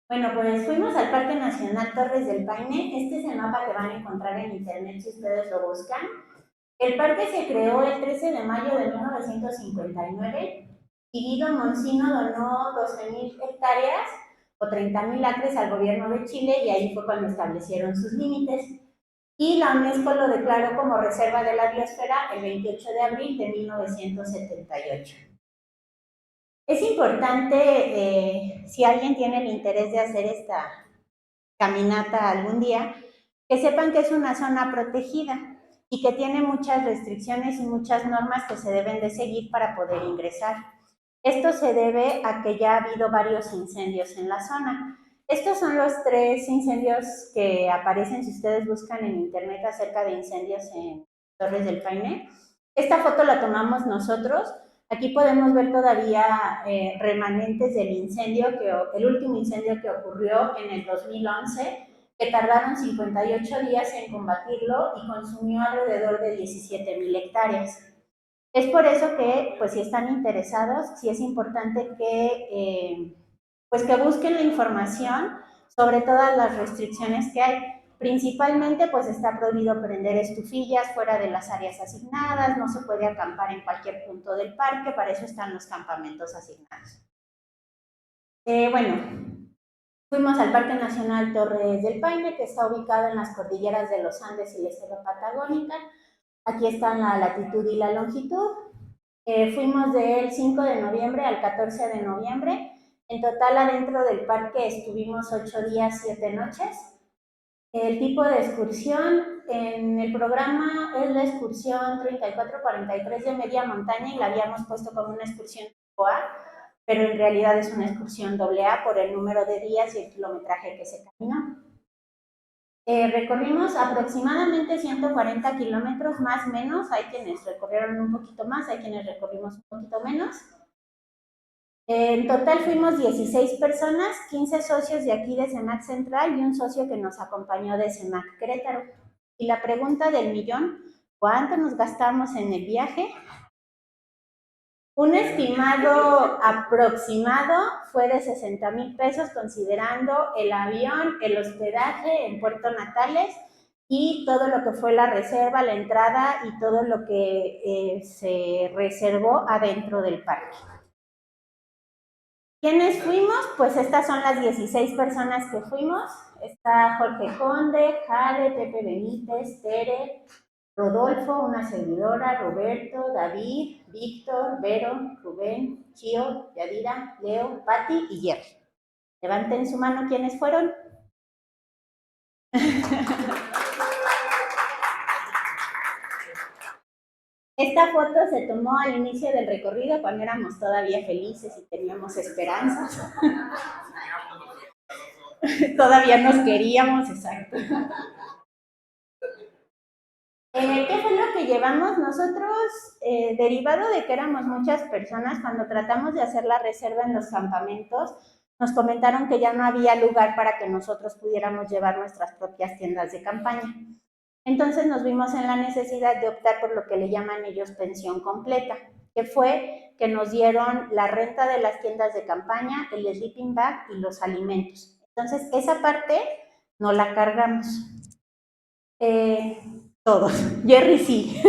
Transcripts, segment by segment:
Bueno, pues fuimos al Parque Nacional Torres del Paine. Este es el mapa que van a encontrar en internet si ustedes lo buscan. El parque se creó el 13 de mayo de 1959 y Guido Monsino donó 12.000 hectáreas o 30.000 acres al gobierno de Chile y ahí fue cuando establecieron sus límites. Y la UNESCO lo declaró como Reserva de la Biosfera el 28 de abril de 1978. Es importante, si alguien tiene el interés de hacer esta caminata algún día, que sepan que es una zona protegida y que tiene muchas restricciones y muchas normas que se deben de seguir para poder ingresar. Esto se debe a que ya ha habido varios incendios en la zona. Estos son los 3 incendios que aparecen si ustedes buscan en internet acerca de incendios en Torres del Paine. Esta foto la tomamos nosotros. Aquí podemos ver todavía remanentes del incendio, el último incendio que ocurrió en el 2011, que tardaron 58 días en combatirlo y consumió alrededor de 17.000 hectáreas. Es por eso que, pues si están interesados, sí es importante pues que busquen la información sobre todas las restricciones que hay. Principalmente, pues está prohibido prender estufillas fuera de las áreas asignadas, no se puede acampar en cualquier punto del parque, para eso están los campamentos asignados. Bueno, fuimos al Parque Nacional Torres del Paine, que está ubicado en las cordilleras de los Andes y la selva patagónica. Aquí están la latitud y la longitud. Fuimos del 5 de noviembre al 14 de noviembre. En total, adentro del parque estuvimos 8 días, 7 noches. El tipo de excursión en el programa es la excursión 3443 de media montaña y la habíamos puesto como una excursión tipo A, pero en realidad es una excursión doble A por el número de días y el kilometraje que se caminó. Recorrimos aproximadamente 140 kilómetros, más o menos. Hay quienes recorrieron un poquito más, hay quienes recorrimos un poquito menos. En total fuimos 16 personas, 15 socios de aquí de CEMAC Central y un socio que nos acompañó de CEMAC Querétaro. Y la pregunta del millón, ¿cuánto nos gastamos en el viaje? Un estimado aproximado fue de 60,000 pesos, considerando el avión, el hospedaje en Puerto Natales y todo lo que fue la reserva, la entrada y todo lo que se reservó adentro del parque. ¿Quiénes fuimos? Pues estas son las 16 personas que fuimos. Está Jorge Conde, Jade, Pepe Benítez, Tere, Rodolfo, una servidora, Roberto, David, Víctor, Vero, Rubén, Chio, Yadira, Leo, Patti y Jerry. Levanten su mano quiénes fueron. Esta foto se tomó al inicio del recorrido cuando éramos todavía felices y teníamos esperanzas. Todavía nos queríamos, exacto. ¿Qué fue lo que llevamos nosotros? Derivado de que éramos muchas personas, cuando tratamos de hacer la reserva en los campamentos, nos comentaron que ya no había lugar para que nosotros pudiéramos llevar nuestras propias tiendas de campaña. Entonces nos vimos en la necesidad de optar por lo que le llaman ellos pensión completa, que fue que nos dieron la renta de las tiendas de campaña, el sleeping bag y los alimentos. Entonces esa parte no la cargamos. Todos. Jerry sí.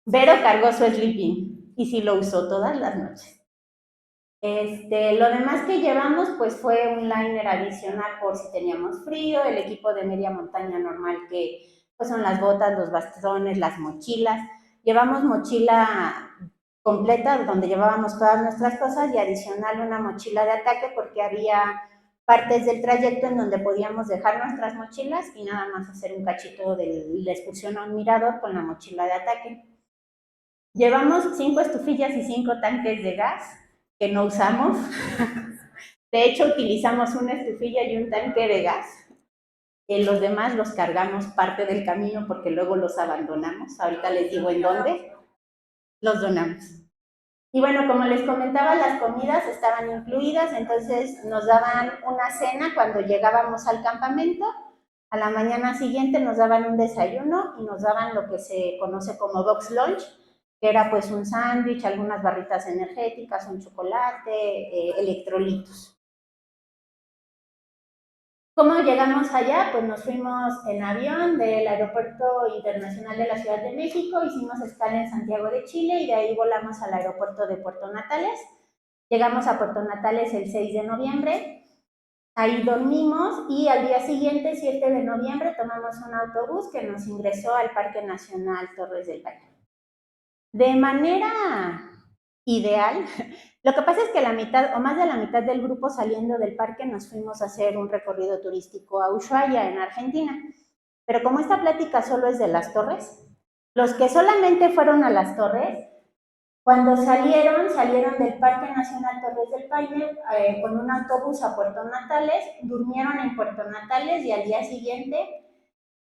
Vero cargó su sleeping y sí lo usó todas las noches. Lo demás que llevamos pues fue un liner adicional por si teníamos frío, el equipo de media montaña normal que pues son las botas, los bastones, las mochilas. Llevamos mochila completa donde llevábamos todas nuestras cosas y adicional una mochila de ataque porque había partes del trayecto en donde podíamos dejar nuestras mochilas y nada más hacer un cachito de la excursión a un mirador con la mochila de ataque. Llevamos 5 estufillas y 5 tanques de gas que no usamos. De hecho, utilizamos una estufilla y un tanque de gas. Los demás los cargamos parte del camino porque luego los abandonamos. Ahorita les digo en dónde. Los donamos. Y bueno, como les comentaba, las comidas estaban incluidas, entonces nos daban una cena cuando llegábamos al campamento. A la mañana siguiente nos daban un desayuno y nos daban lo que se conoce como box lunch, que era pues un sándwich, algunas barritas energéticas, un chocolate, electrolitos. ¿Cómo llegamos allá? Pues nos fuimos en avión del Aeropuerto Internacional de la Ciudad de México, hicimos escala en Santiago de Chile y de ahí volamos al aeropuerto de Puerto Natales. Llegamos a Puerto Natales el 6 de noviembre, ahí dormimos y al día siguiente, 7 de noviembre, tomamos un autobús que nos ingresó al Parque Nacional Torres del Paine. De manera ideal, lo que pasa es que la mitad o más de la mitad del grupo saliendo del parque nos fuimos a hacer un recorrido turístico a Ushuaia, en Argentina. Pero como esta plática solo es de las torres, los que solamente fueron a las torres, cuando salieron del Parque Nacional Torres del Paine con un autobús a Puerto Natales, durmieron en Puerto Natales y al día siguiente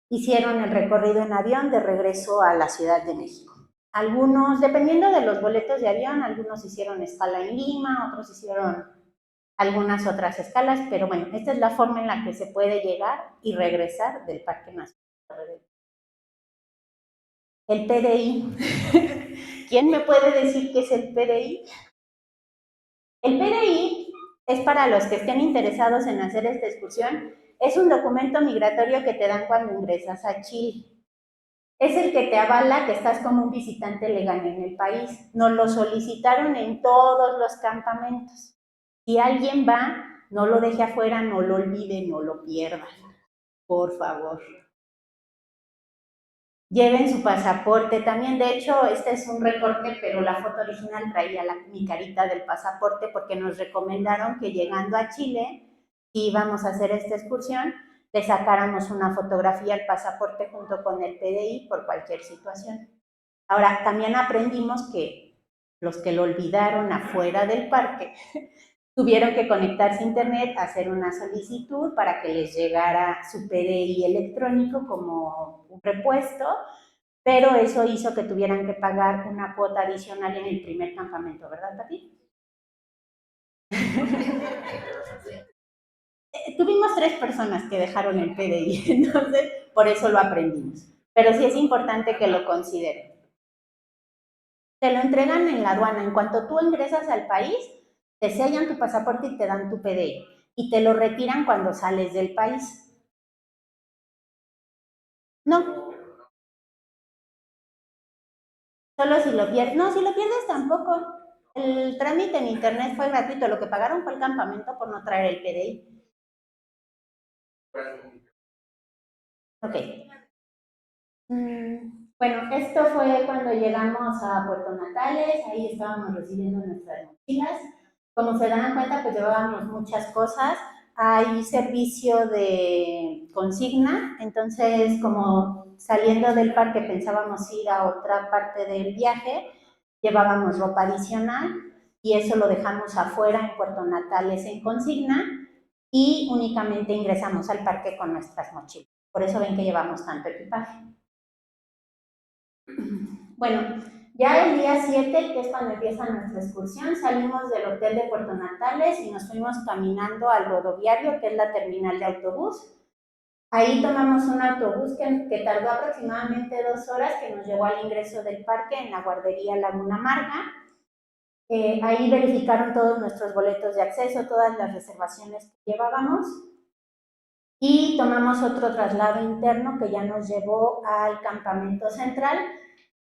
hicieron el recorrido en avión de regreso a la Ciudad de México. Algunos, dependiendo de los boletos de avión, algunos hicieron escala en Lima, otros hicieron algunas otras escalas, pero bueno, esta es la forma en la que se puede llegar y regresar del Parque Nacional. El PDI. ¿Quién me puede decir qué es el PDI? El PDI es para los que estén interesados en hacer esta excursión, es un documento migratorio que te dan cuando ingresas a Chile. Es el que te avala que estás como un visitante legal en el país. Nos lo solicitaron en todos los campamentos. Si alguien va, no lo deje afuera, no lo olvide, no lo pierda. Por favor. Lleven su pasaporte. También, de hecho, este es un recorte, pero la foto original traía mi carita del pasaporte porque nos recomendaron que llegando a Chile, si íbamos a hacer esta excursión, le sacáramos una fotografía al pasaporte junto con el PDI por cualquier situación. Ahora, también aprendimos que los que lo olvidaron afuera del parque tuvieron que conectarse a internet, hacer una solicitud para que les llegara su PDI electrónico como un repuesto, pero eso hizo que tuvieran que pagar una cuota adicional en el primer campamento, ¿verdad, Pati? Tuvimos 3 personas que dejaron el PDI, entonces por eso lo aprendimos. Pero sí es importante que lo consideren. Te lo entregan en la aduana. En cuanto tú ingresas al país, te sellan tu pasaporte y te dan tu PDI. Y te lo retiran cuando sales del país. No, solo si lo pierdes. No, si lo pierdes tampoco. El trámite en internet fue gratuito. Lo que pagaron fue el campamento por no traer el PDI. Ok. Bueno, esto fue cuando llegamos a Puerto Natales. Ahí estábamos recibiendo nuestras mochilas. Como se dan cuenta, pues llevábamos muchas cosas. Hay servicio de consigna, entonces como saliendo del parque pensábamos ir a otra parte del viaje, llevábamos ropa adicional y eso lo dejamos afuera en Puerto Natales en consigna y únicamente ingresamos al parque con nuestras mochilas. Por eso ven que llevamos tanto equipaje. Bueno, ya el día 7, que es cuando empieza nuestra excursión, salimos del hotel de Puerto Natales y nos fuimos caminando al rodoviario, que es la terminal de autobús. Ahí tomamos un autobús que tardó aproximadamente 2 horas, que nos llevó al ingreso del parque en la guardería Laguna Amarga. Ahí verificaron todos nuestros boletos de acceso, todas las reservaciones que llevábamos. Y tomamos otro traslado interno que ya nos llevó al campamento central,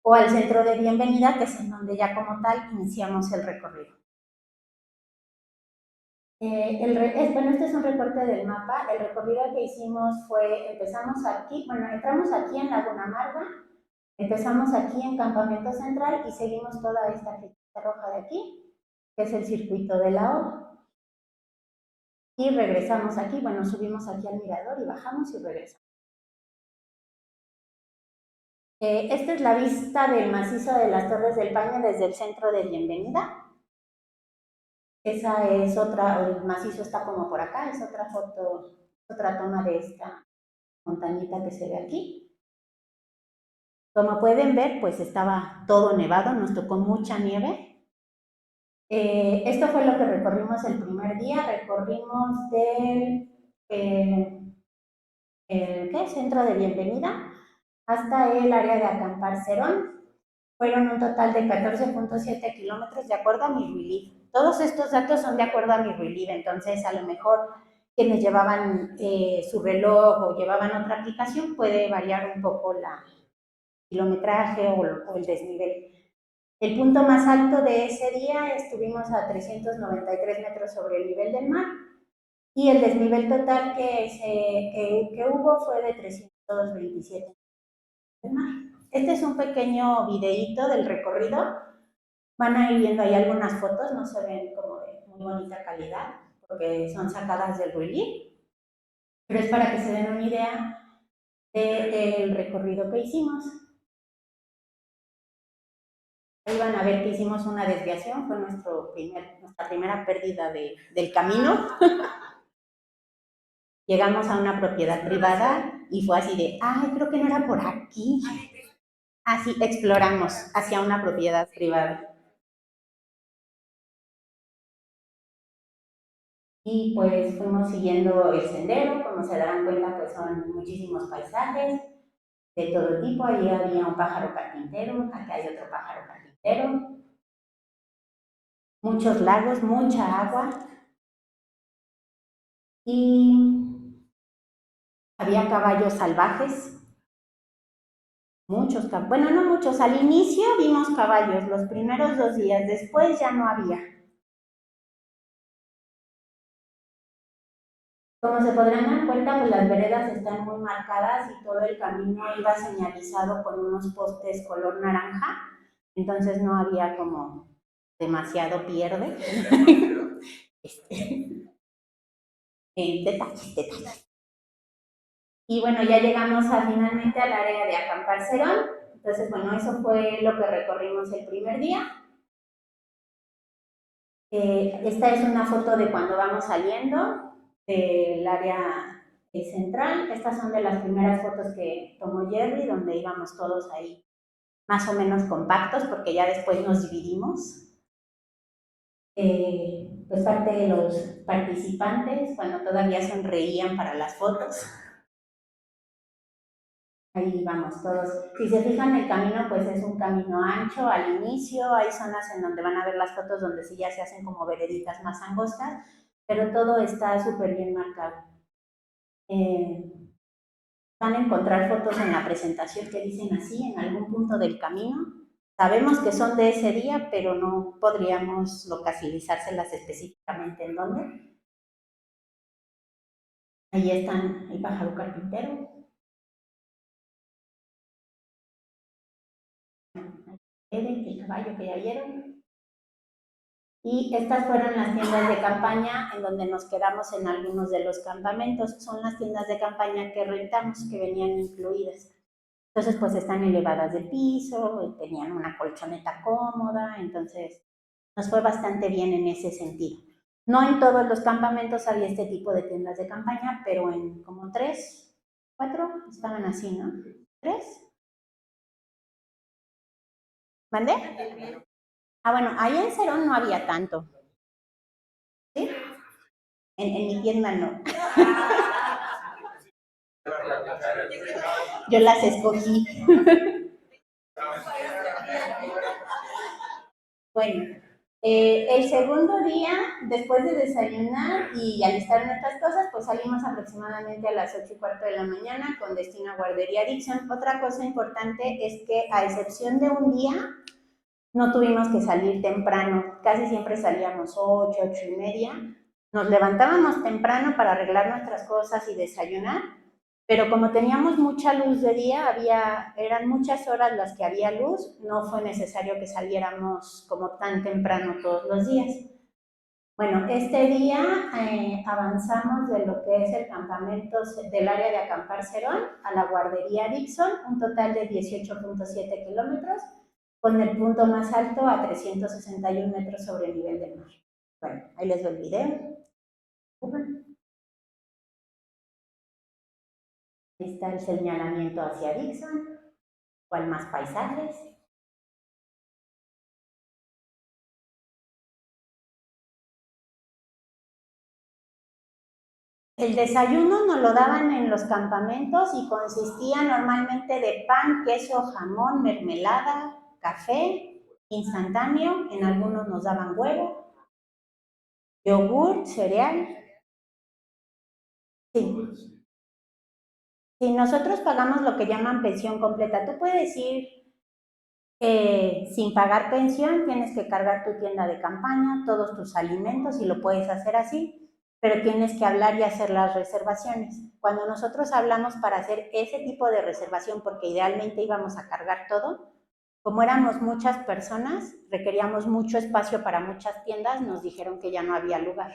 o al centro de bienvenida, que es en donde ya como tal iniciamos el recorrido. Bueno, este es un recorte del mapa. El recorrido que hicimos fue, empezamos aquí, bueno, entramos aquí en Laguna Amarga, empezamos aquí en Campamento Central y seguimos toda esta flechita roja de aquí, que es el circuito de la O. Y regresamos aquí, bueno, subimos aquí al mirador y bajamos y regresamos. Esta es la vista del macizo de las Torres del Paine desde el centro de bienvenida. Esa es otra, el macizo está como por acá, es otra foto, otra toma de esta montañita que se ve aquí. Como pueden ver, pues estaba todo nevado, nos tocó mucha nieve. Esto fue lo que recorrimos el primer día, recorrimos del centro de bienvenida hasta el área de acampar Cerón. Fueron un total de 14.7 kilómetros de acuerdo a mi relief. Todos estos datos son de acuerdo a mi relief, entonces a lo mejor quienes llevaban su reloj o llevaban otra aplicación, puede variar un poco la kilometraje o el desnivel. El punto más alto de ese día estuvimos a 393 metros sobre el nivel del mar y el desnivel total que hubo fue de 327 del mar. Este es un pequeño videíto del recorrido. Van a ir viendo ahí algunas fotos, no se ven como de muy bonita calidad, porque son sacadas del relief, pero es para que se den una idea del recorrido que hicimos. Ahí van a ver que hicimos una desviación, fue nuestra primera pérdida del camino. Llegamos a una propiedad privada y fue así de, ay, creo que no era por aquí. Así exploramos hacia una propiedad privada. Y pues fuimos siguiendo el sendero, como se darán cuenta, pues son muchísimos paisajes de todo tipo. Allí había un pájaro carpintero, acá hay otro pájaro carpintero, muchos lagos, mucha agua y había caballos salvajes, muchos caballos, bueno, no muchos, al inicio vimos caballos los primeros 2 días, después ya no había. Como se podrán dar cuenta, pues las veredas están muy marcadas y todo el camino iba señalizado con unos postes color naranja, entonces no había como demasiado pierde. Detalles. Y bueno, ya llegamos finalmente al área de acampar Cerón. Entonces, bueno, eso fue lo que recorrimos el primer día. Esta es una foto de cuando vamos saliendo del área central. Estas son de las primeras fotos que tomó Jerry, donde íbamos todos ahí más o menos compactos, porque ya después nos dividimos. Pues parte de los participantes, cuando todavía sonreían para las fotos. Ahí vamos todos. Si se fijan, el camino pues es un camino ancho al inicio, hay zonas en donde van a ver las fotos donde sí ya se hacen como vereditas más angostas, pero todo está súper bien marcado. Van a encontrar fotos en la presentación que dicen así, en algún punto del camino. Sabemos que son de ese día, pero no podríamos localizárselas específicamente en dónde. Ahí están el pájaro carpintero. El caballo que ya vieron. Y estas fueron las tiendas de campaña en donde nos quedamos en algunos de los campamentos. Son las tiendas de campaña que rentamos, que venían incluidas. Entonces, pues están elevadas de piso, tenían una colchoneta cómoda, entonces nos fue bastante bien en ese sentido. No en todos los campamentos había este tipo de tiendas de campaña, pero en como 3, 4 estaban así, ¿no? ¿3? ¿Mandé? Ah, bueno, ahí en Cerón no había tanto, ¿sí? En mi tienda no. Yo las escogí. Bueno, el segundo día, después de desayunar y alistar nuestras cosas, pues salimos aproximadamente a las 8:15 de la mañana con destino a Guardería Dixon. Otra cosa importante es que, a excepción de un día, no tuvimos que salir temprano. Casi siempre salíamos 8, 8:30. Nos levantábamos temprano para arreglar nuestras cosas y desayunar, pero como teníamos mucha luz de día, eran muchas horas las que había luz, no fue necesario que saliéramos como tan temprano todos los días. Bueno, este día avanzamos de lo que es el campamento del área de acampar Cerón a la guardería Dixon, un total de 18.7 kilómetros, con el punto más alto a 361 metros sobre el nivel del mar. Bueno, ahí les doy el video. Ahí está el señalamiento hacia Dixon, cuál más paisajes. El desayuno nos lo daban en los campamentos y consistía normalmente de pan, queso, jamón, mermelada, café, instantáneo, en algunos nos daban huevo, yogur, cereal. Sí. Si nosotros pagamos lo que llaman pensión completa, tú puedes ir sin pagar pensión, tienes que cargar tu tienda de campaña, todos tus alimentos y lo puedes hacer así, pero tienes que hablar y hacer las reservaciones. Cuando nosotros hablamos para hacer ese tipo de reservación, porque idealmente íbamos a cargar todo, como éramos muchas personas, requeríamos mucho espacio para muchas tiendas, nos dijeron que ya no había lugar.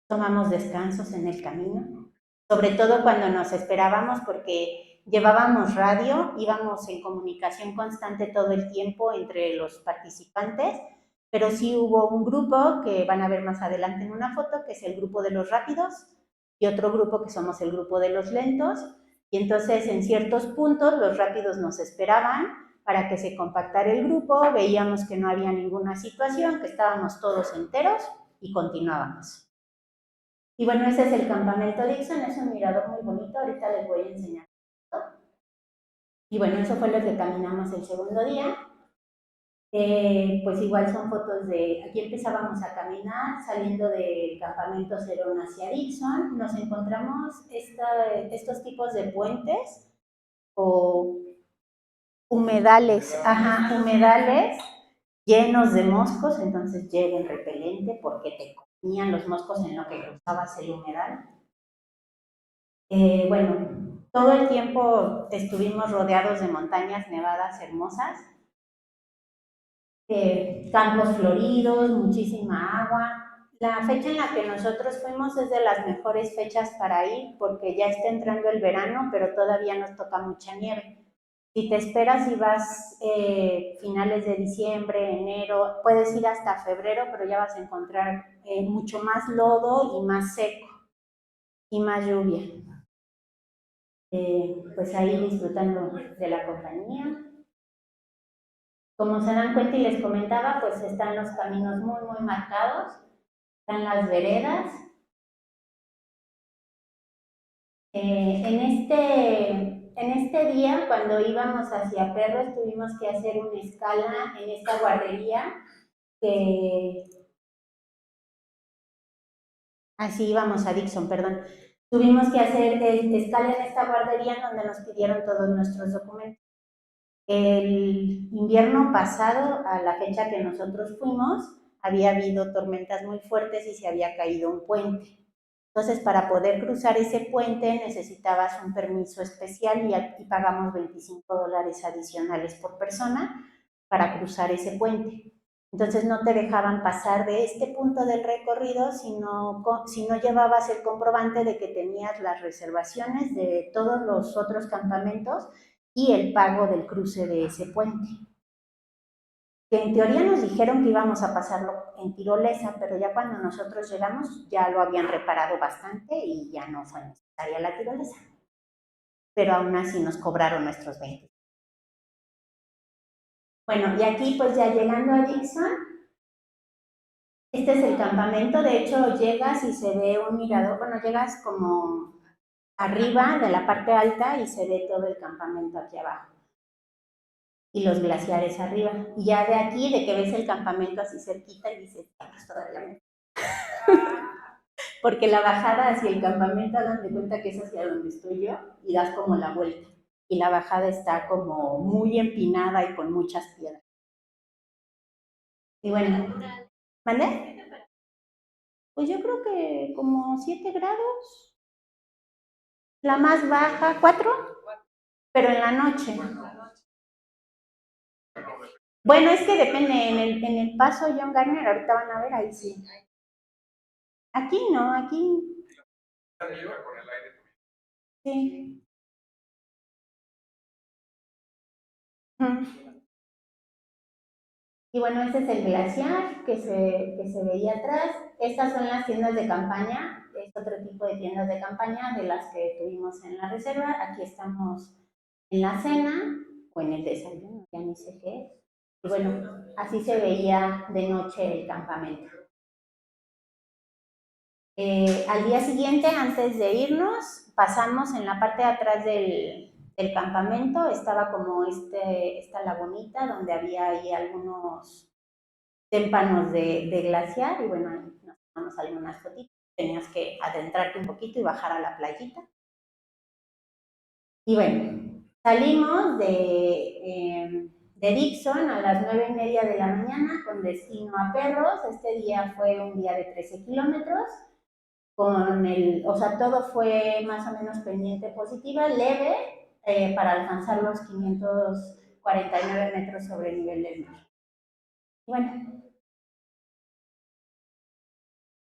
Tomamos descansos en el camino, sobre todo cuando nos esperábamos porque llevábamos radio, íbamos en comunicación constante todo el tiempo entre los participantes, pero sí hubo un grupo que van a ver más adelante en una foto, que es el grupo de los rápidos, y otro grupo que somos el grupo de los lentos, y entonces en ciertos puntos los rápidos nos esperaban para que se compactara el grupo, veíamos que no había ninguna situación, que estábamos todos enteros y continuábamos. Y bueno, ese es el campamento Dixon, es un mirador muy bonito, ahorita les voy a enseñar. Y bueno, eso fue lo que caminamos el segundo día. Pues igual son fotos de, aquí empezábamos a caminar, saliendo del campamento Cerón hacia Dixon, nos encontramos estos tipos de puentes o humedales, ajá, humedales llenos de moscos, entonces lleva un repelente porque te comían los moscos en lo que cruzabas el humedal. Bueno, todo el tiempo estuvimos rodeados de montañas nevadas hermosas, campos floridos, muchísima agua. La fecha en la que nosotros fuimos es de las mejores fechas para ir porque ya está entrando el verano, pero todavía nos toca mucha nieve. Si te esperas y vas finales de diciembre, enero, puedes ir hasta febrero, pero ya vas a encontrar mucho más lodo y más seco y más lluvia. Pues ahí disfrutando de la compañía. Como se dan cuenta y les comentaba, pues están los caminos muy, muy marcados, están las veredas. En este día, cuando íbamos hacia Perros, tuvimos que hacer una escala en esta guardería, que así íbamos a Dixon, perdón. Tuvimos que hacer escala en esta guardería donde nos pidieron todos nuestros documentos. El invierno pasado, a la fecha que nosotros fuimos, había habido tormentas muy fuertes y se había caído un puente. Entonces, para poder cruzar ese puente necesitabas un permiso especial y pagamos $25 adicionales por persona para cruzar ese puente. Entonces no te dejaban pasar de este punto del recorrido si no llevabas el comprobante de que tenías las reservaciones de todos los otros campamentos y el pago del cruce de ese puente. Que en teoría nos dijeron que íbamos a pasarlo en tirolesa, pero ya cuando nosotros llegamos ya lo habían reparado bastante y ya no fue necesaria la tirolesa. Pero aún así nos cobraron nuestros 20. Bueno, y aquí pues ya llegando a Dixon, este es el campamento, de hecho llegas y se ve un mirador, bueno, llegas como arriba de la parte alta y se ve todo el campamento aquí abajo y los glaciares arriba. Y ya de aquí, de que ves el campamento así cerquita y dices, pues todavía. Porque la bajada hacia el campamento, hagan de cuenta que es hacia donde estoy yo y das como la vuelta. Y la bajada está como muy empinada y con muchas piedras. Y bueno, ¿vale? Pues yo creo que como 7 grados. La más baja, 4, pero en la noche. Bueno, es que depende, en el paso John Garner, ahorita van a ver, ahí sí. Aquí no, aquí sí. Y bueno, ese es el glaciar que se veía atrás. Estas son las tiendas de campaña, es otro tipo de tiendas de campaña de las que tuvimos en la reserva. Aquí estamos en la cena o en el desayuno, ya ni sé qué es. Y bueno, así se veía de noche el campamento. Al día siguiente, antes de irnos, pasamos en la parte de atrás del campamento, estaba como esta lagunita donde había ahí algunos témpanos de glaciar y bueno, ahí nos tomamos algunas fotitos. Tenías que adentrarte un poquito y bajar a la playita. Y bueno, salimos de Dixon a las 9:30 de la mañana con destino a Perros. Este día fue un día de 13 kilómetros. O sea, todo fue más o menos pendiente positiva, leve, para alcanzar los 549 metros sobre el nivel del mar. Y bueno,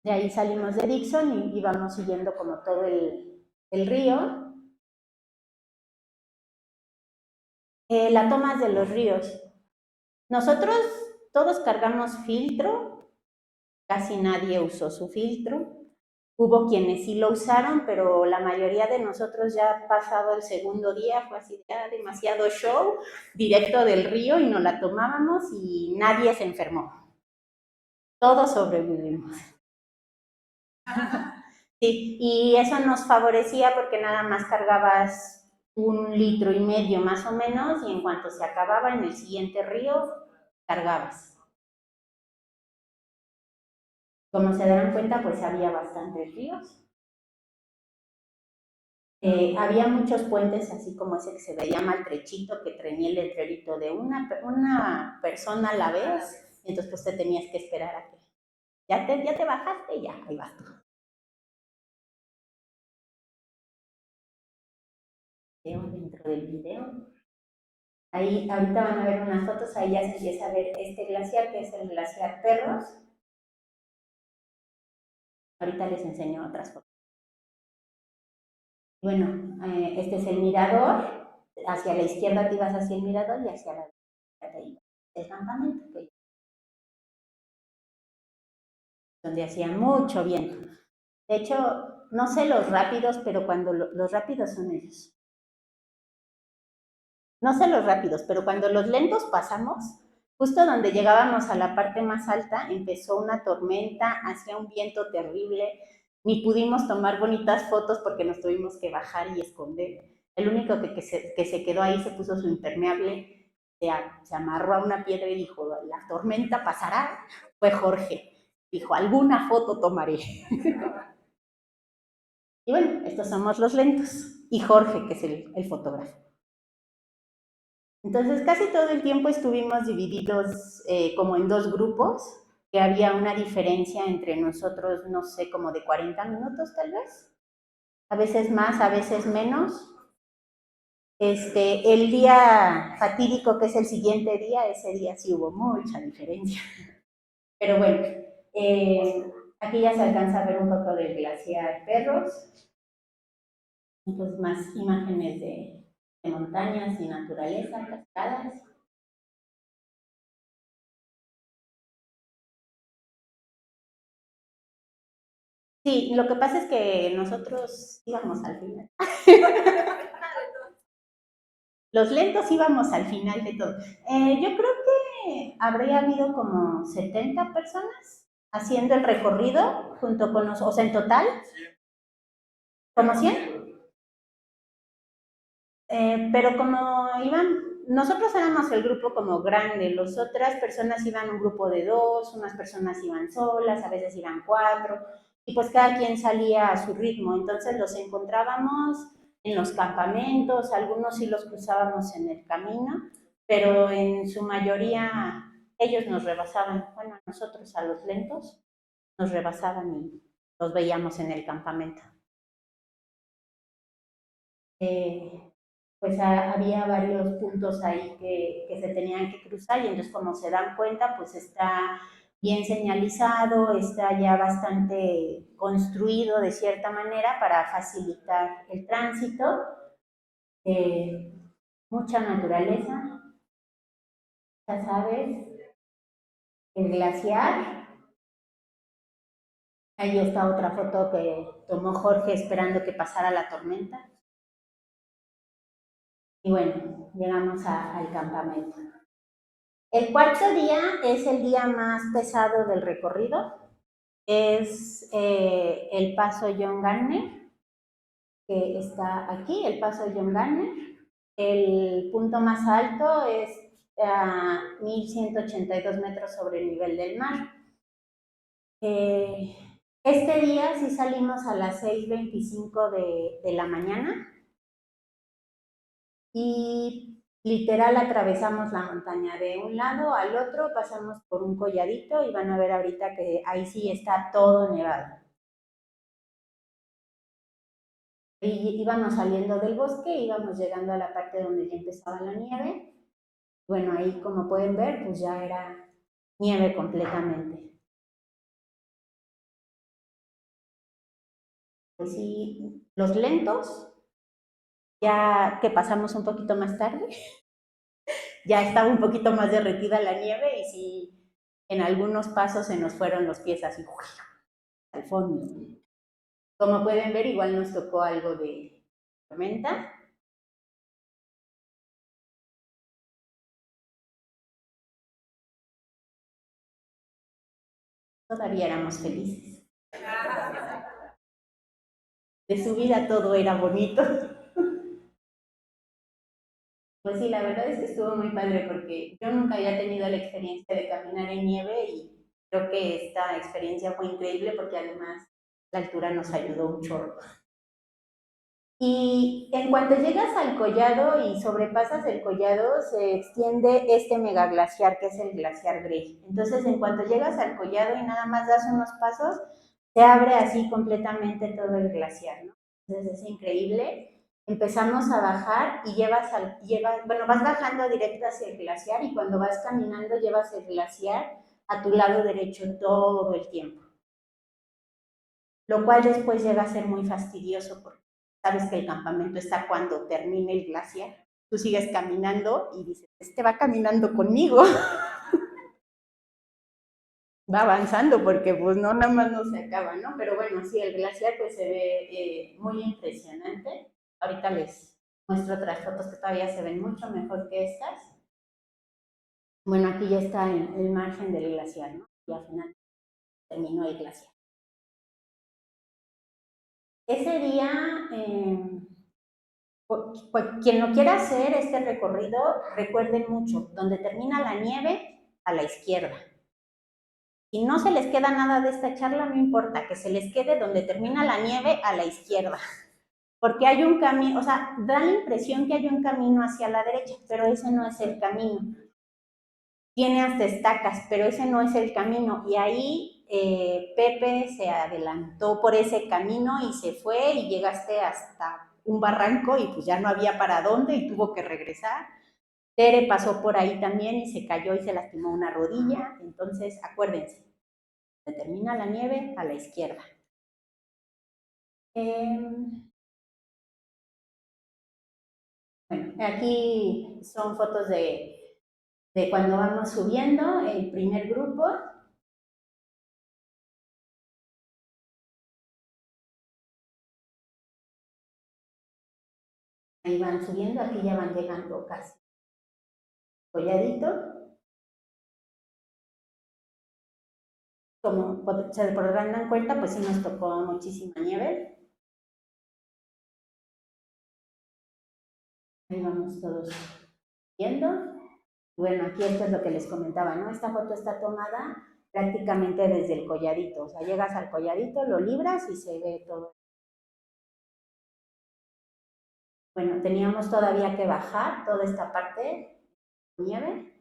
de ahí salimos de Dixon y vamos siguiendo como todo el río. La toma de los ríos. Nosotros todos cargamos filtro, casi nadie usó su filtro. Hubo quienes sí lo usaron, pero la mayoría de nosotros ya pasado el segundo día fue así, ya demasiado show, directo del río y nos la tomábamos y nadie se enfermó. Todos sobrevivimos. Sí, y eso nos favorecía porque nada más cargabas 1,5 litros más o menos y en cuanto se acababa en el siguiente río, cargabas. Como se darán cuenta, pues había bastantes ríos. Había muchos puentes, así como ese que se veía maltrechito, que tenía el letrerito de una persona a la vez, y entonces pues te tenías que esperar a que ya te bajaste y ya, ahí vas tú. Dentro del video. Ahí ahorita van a ver unas fotos, ahí ya se empieza a ver este glaciar, que es el glaciar Perros. Ahorita les enseño otras fotos. Bueno, este es el mirador. Hacia la izquierda te ibas hacia el mirador y hacia la derecha te ibas el campamento, donde hacía mucho viento. De hecho, no sé los rápidos, pero cuando los rápidos son ellos. No sé los rápidos, pero cuando los lentos pasamos, justo donde llegábamos a la parte más alta, empezó una tormenta, hacía un viento terrible, ni pudimos tomar bonitas fotos porque nos tuvimos que bajar y esconder. El único que se quedó ahí se puso su impermeable, se amarró a una piedra y dijo, la tormenta pasará, fue Jorge. Dijo, alguna foto tomaré. Y bueno, estos somos los lentos. Y Jorge, que es el fotógrafo. Entonces, casi todo el tiempo estuvimos divididos como en dos grupos, que había una diferencia entre nosotros, no sé, como de 40 minutos tal vez. A veces más, a veces menos. El día fatídico, que es el siguiente día, ese día sí hubo mucha diferencia. Pero bueno, aquí ya se alcanza a ver un poco del glaciar Perros. Entonces, más imágenes de montañas y naturaleza, cascadas. Sí, lo que pasa es que nosotros íbamos al final. Los lentos íbamos al final de todo. Yo creo que habría habido como 70 personas haciendo el recorrido junto con nosotros, o sea, en total, como 100. Pero como iban, nosotros éramos el grupo como grande, las otras personas iban un grupo de dos, unas personas iban solas, a veces iban cuatro, y pues cada quien salía a su ritmo, entonces los encontrábamos en los campamentos, algunos sí los cruzábamos en el camino, pero en su mayoría ellos nos rebasaban, bueno, nosotros a los lentos nos rebasaban y los veíamos en el campamento. Eh, pues había varios puntos ahí que se tenían que cruzar y entonces como se dan cuenta, pues está bien señalizado, está ya bastante construido de cierta manera para facilitar el tránsito, eh, mucha naturaleza, ya sabes, el glaciar, ahí está otra foto que tomó Jorge esperando que pasara la tormenta y bueno, llegamos al campamento. El cuarto día es el día más pesado del recorrido. Es el paso John Garner, que está aquí, el paso John Garner. El punto más alto es a 1182 metros sobre el nivel del mar. Este día sí salimos a las 6:25 de la mañana y literal atravesamos la montaña de un lado al otro, pasamos por un colladito y van a ver ahorita que ahí sí está todo nevado. Y íbamos saliendo del bosque, íbamos llegando a la parte donde ya empezaba la nieve. Bueno, ahí como pueden ver, pues ya era nieve completamente. Pues sí, los lentos, ya que pasamos un poquito más tarde, ya estaba un poquito más derretida la nieve y sí, en algunos pasos se nos fueron los pies así al fondo. Como pueden ver, igual nos tocó algo de tormenta. Todavía éramos felices. De subida todo era bonito. Pues sí, la verdad es que estuvo muy padre porque yo nunca había tenido la experiencia de caminar en nieve y creo que esta experiencia fue increíble porque además la altura nos ayudó un chorro. Y en cuanto llegas al collado y sobrepasas el collado, se extiende este megaglaciar que es el glaciar Grey. Entonces, en cuanto llegas al collado y nada más das unos pasos, se abre así completamente todo el glaciar, ¿no? Entonces es increíble. Empezamos a bajar y bueno, vas bajando directo hacia el glaciar y cuando vas caminando llevas el glaciar a tu lado derecho todo el tiempo. Lo cual después llega a ser muy fastidioso porque sabes que el campamento está cuando termine el glaciar. Tú sigues caminando y dices, este va caminando conmigo. Va avanzando porque pues no, nada más no se acaba, ¿no? Pero bueno, sí, el glaciar pues se ve muy impresionante. Ahorita les muestro otras fotos que todavía se ven mucho mejor que estas. Bueno, aquí ya está el margen del glaciar, ¿no? Y al final terminó el glaciar. Ese día, quien no quiera hacer este recorrido, recuerden mucho, donde termina la nieve, a la izquierda. Si no se les queda nada de esta charla, no importa, que se les quede donde termina la nieve, a la izquierda. Porque hay un camino, o sea, da la impresión que hay un camino hacia la derecha, pero ese no es el camino. Tiene hasta estacas, pero ese no es el camino. Y ahí Pepe se adelantó por ese camino y se fue y llegaste hasta un barranco y pues ya no había para dónde y tuvo que regresar. Tere pasó por ahí también y se cayó y se lastimó una rodilla. Entonces, acuérdense, se termina la nieve a la izquierda. Bueno, aquí son fotos de cuando vamos subiendo, el primer grupo. Ahí van subiendo, aquí ya van llegando casi colladito. Como se podrán dar cuenta, pues sí nos tocó muchísima nieve. Ahí vamos todos viendo. Bueno, aquí esto es lo que les comentaba, ¿no? Esta foto está tomada prácticamente desde el colladito. O sea, llegas al colladito, lo libras y se ve todo. Bueno, teníamos todavía que bajar toda esta parte de nieve.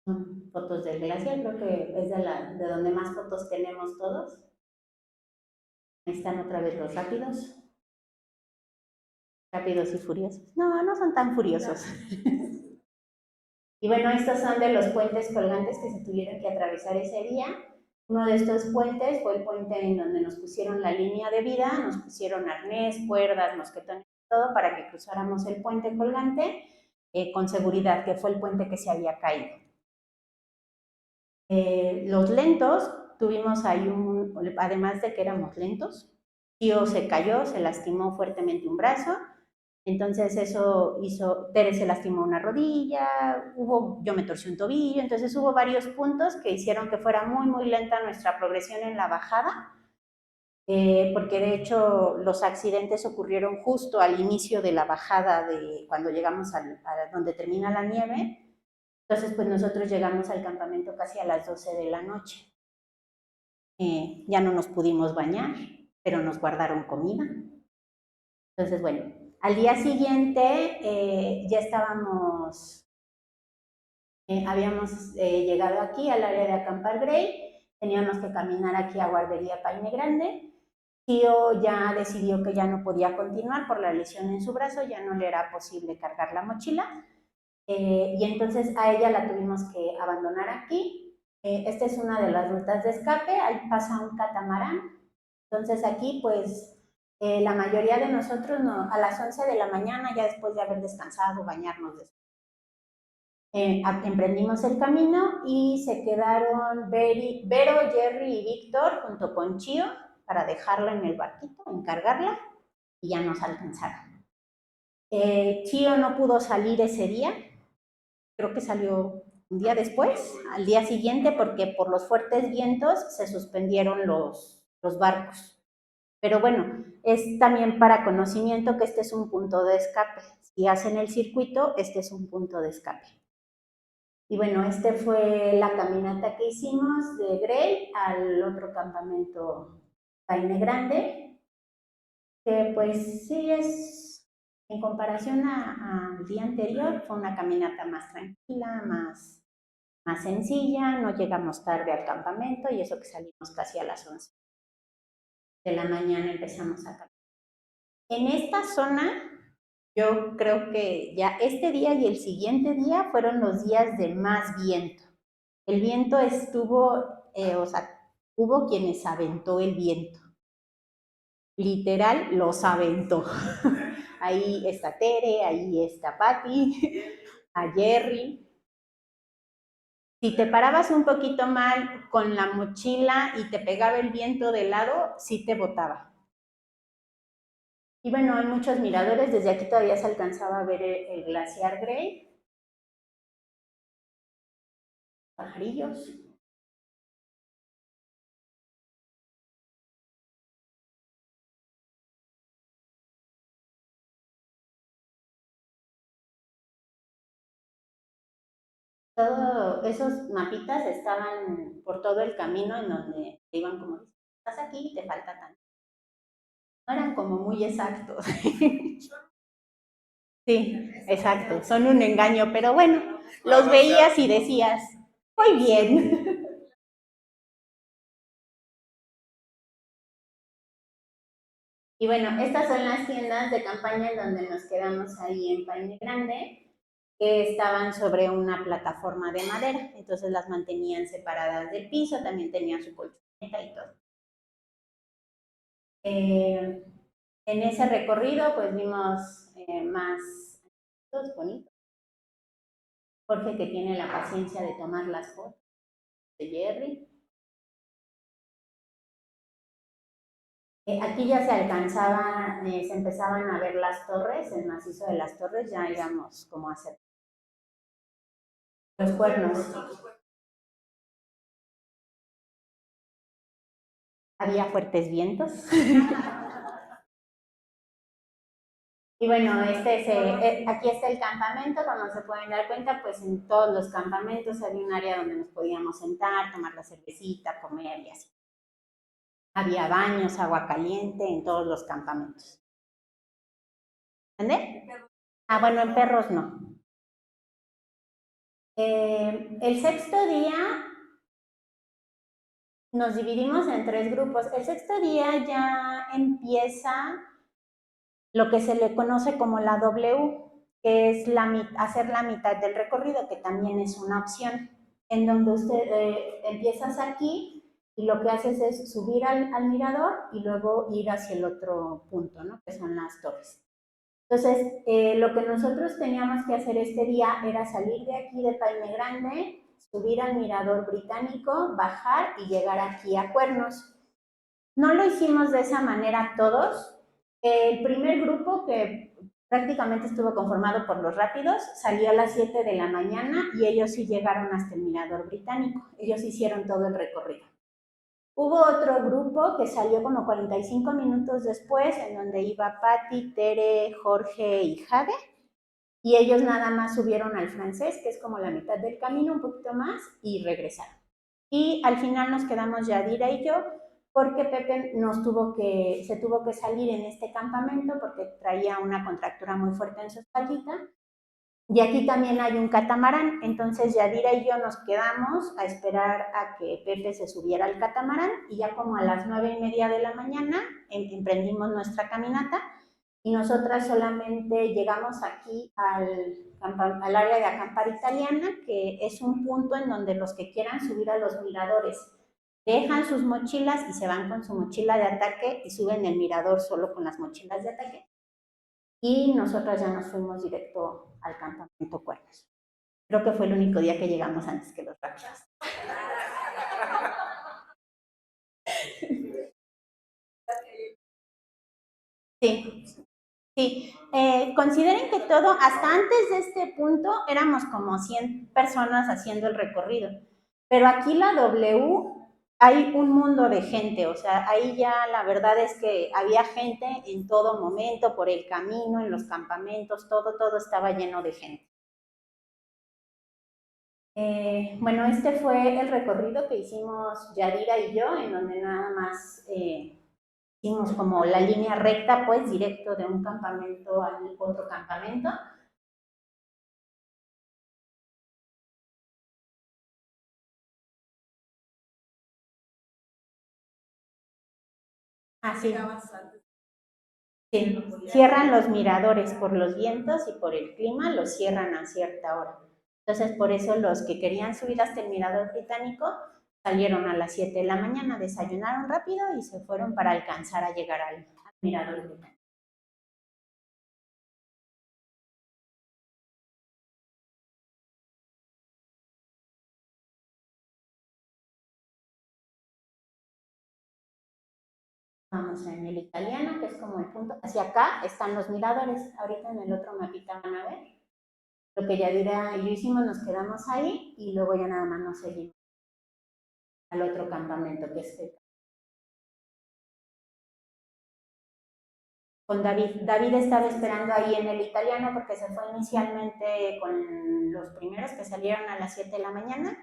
Son fotos del glaciar, creo que es de donde más fotos tenemos todos. Ahí están otra vez los rápidos. Rápidos y furiosos. No, no son tan furiosos. Y bueno, estos son de los puentes colgantes que se tuvieron que atravesar ese día. Uno de estos puentes fue el puente en donde nos pusieron la línea de vida, nos pusieron arnés, cuerdas, mosquetones, todo para que cruzáramos el puente colgante con seguridad, que fue el puente que se había caído. Los lentos, tuvimos ahí además de que éramos lentos, Tío se cayó, se lastimó fuertemente un brazo, entonces eso hizo, Tere se lastimó una rodilla, yo me torcí un tobillo, entonces hubo varios puntos que hicieron que fuera muy, muy lenta nuestra progresión en la bajada. porque de hecho los accidentes ocurrieron justo al inicio de la bajada de cuando llegamos a donde termina la nieve. Entonces, pues nosotros llegamos al campamento casi a las 12 de la noche. Ya no nos pudimos bañar, pero nos guardaron comida. Entonces, bueno, al día siguiente ya estábamos, habíamos llegado aquí al área de acampar Grey, teníamos que caminar aquí a Guardería Paine Grande. Tío ya decidió que ya no podía continuar por la lesión en su brazo, ya no le era posible cargar la mochila, y entonces a ella la tuvimos que abandonar aquí. Esta es una de las rutas de escape, ahí pasa un catamarán. Entonces aquí pues la mayoría de nosotros no, a las 11 de la mañana, ya después de haber descansado, bañarnos, emprendimos el camino y se quedaron Vero, Jerry y Víctor junto con Chío para dejarla en el barquito, encargarla, y ya nos alcanzaron. Chío no pudo salir ese día, creo que salió un día después, al día siguiente, porque por los fuertes vientos se suspendieron los barcos. Pero bueno, es también para conocimiento que este es un punto de escape. Si hacen el circuito, este es un punto de escape. Y bueno, este fue la caminata que hicimos de Grey al otro campamento Paine Grande, que pues sí es, en comparación al día anterior, fue una caminata más tranquila, más sencilla, no llegamos tarde al campamento y eso que salimos casi a las 11 de la mañana empezamos a caminar. En esta zona, yo creo que ya este día y el siguiente día fueron los días de más viento. El viento estuvo, o sea, hubo quienes aventó el viento. Literal, los aventó. Ahí está Tere, ahí está Patti, a Jerry. Si te parabas un poquito mal con la mochila y te pegaba el viento de lado, sí te botaba. Y bueno, hay muchos miradores, desde aquí todavía se alcanzaba a ver el glaciar Grey. Pajarillos. Todos esos mapitas estaban por todo el camino en donde iban como, estás aquí, te falta tanto. No eran como muy exactos. Sí, exacto, son un engaño, pero bueno, los veías y decías, muy bien. Y bueno, estas son las tiendas de campaña en donde nos quedamos ahí en Paine Grande, que estaban sobre una plataforma de madera, entonces las mantenían separadas del piso, también tenían su colchoneta y todo. En ese recorrido pues vimos más bonitos. Jorge, que tiene la paciencia de tomar las fotos de Jerry. Aquí ya se alcanzaba, se empezaban a ver las torres, el macizo de las torres, ya íbamos como a hacer los cuernos. Había fuertes vientos. Y bueno, aquí está el campamento, como se pueden dar cuenta, pues en todos los campamentos había un área donde nos podíamos sentar, tomar la cervecita, comer y así. Había baños, agua caliente en todos los campamentos. ¿Entendés? Ah, bueno, en perros no. El sexto día nos dividimos en 3 grupos. El sexto día ya empieza lo que se le conoce como la W, que es hacer la mitad del recorrido, que también es una opción, en donde usted empiezas aquí y lo que haces es subir al mirador y luego ir hacia el otro punto, ¿no? Que son las torres. Entonces, lo que nosotros teníamos que hacer este día era salir de aquí de Paine Grande, subir al mirador británico, bajar y llegar aquí a Cuernos. No lo hicimos de esa manera todos. El primer grupo, que prácticamente estuvo conformado por los rápidos, salió a las 7 de la mañana y ellos sí llegaron hasta el mirador británico. Ellos hicieron todo el recorrido. Hubo otro grupo que salió como 45 minutos después, en donde iba Patti, Tere, Jorge y Jade, y ellos nada más subieron al francés, que es como la mitad del camino, un poquito más, y regresaron. Y al final nos quedamos Yadira y yo, porque Pepe se tuvo que salir en este campamento porque traía una contractura muy fuerte en su espaldita. Y aquí también hay un catamarán, entonces Yadira y yo nos quedamos a esperar a que Pepe se subiera al catamarán y ya como a las 9:30 de la mañana emprendimos nuestra caminata y nosotras solamente llegamos aquí al área de acampar italiana, que es un punto en donde los que quieran subir a los miradores dejan sus mochilas y se van con su mochila de ataque y suben el mirador solo con las mochilas de ataque. Y nosotras ya nos fuimos directo al campamento Cuernos. Creo que fue el único día que llegamos antes que los rápidos. Sí, sí. Consideren que todo, hasta antes de este punto, éramos como 100 personas haciendo el recorrido. Pero aquí la W hay un mundo de gente, o sea, ahí ya la verdad es que había gente en todo momento, por el camino, en los campamentos, todo estaba lleno de gente. Bueno, este fue el recorrido que hicimos Yadira y yo, en donde nada más hicimos como la línea recta, pues directo de un campamento al otro campamento. Así. Sí, cierran los miradores por los vientos y por el clima, los cierran a cierta hora. Entonces, por eso los que querían subir hasta el mirador británico salieron a las 7 de la mañana, desayunaron rápido y se fueron para alcanzar a llegar al mirador británico. Vamos en el italiano, que es como el punto. Hacia acá están los miradores. Ahorita en el otro mapita van a ver. Lo que Yadira y yo hicimos, nos quedamos ahí y luego ya nada más nos seguimos al otro campamento que es con David. David estaba esperando ahí en el italiano porque se fue inicialmente con los primeros que salieron a las 7 de la mañana,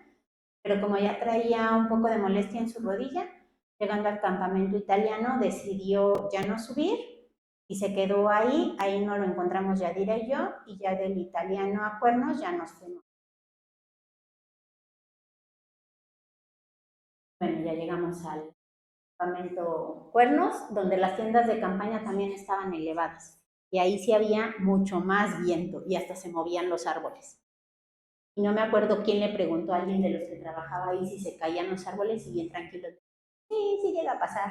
pero como ya traía un poco de molestia en su rodilla, llegando al campamento italiano decidió ya no subir y se quedó ahí. Ahí no lo encontramos Yadira y yo, y ya del italiano a Cuernos ya nos fuimos. Bueno, ya llegamos al campamento Cuernos, donde las tiendas de campaña también estaban elevadas. Y ahí sí había mucho más viento y hasta se movían los árboles. Y no me acuerdo quién le preguntó a alguien de los que trabajaba ahí si se caían los árboles y bien tranquilo. Sí, sí llega a pasar.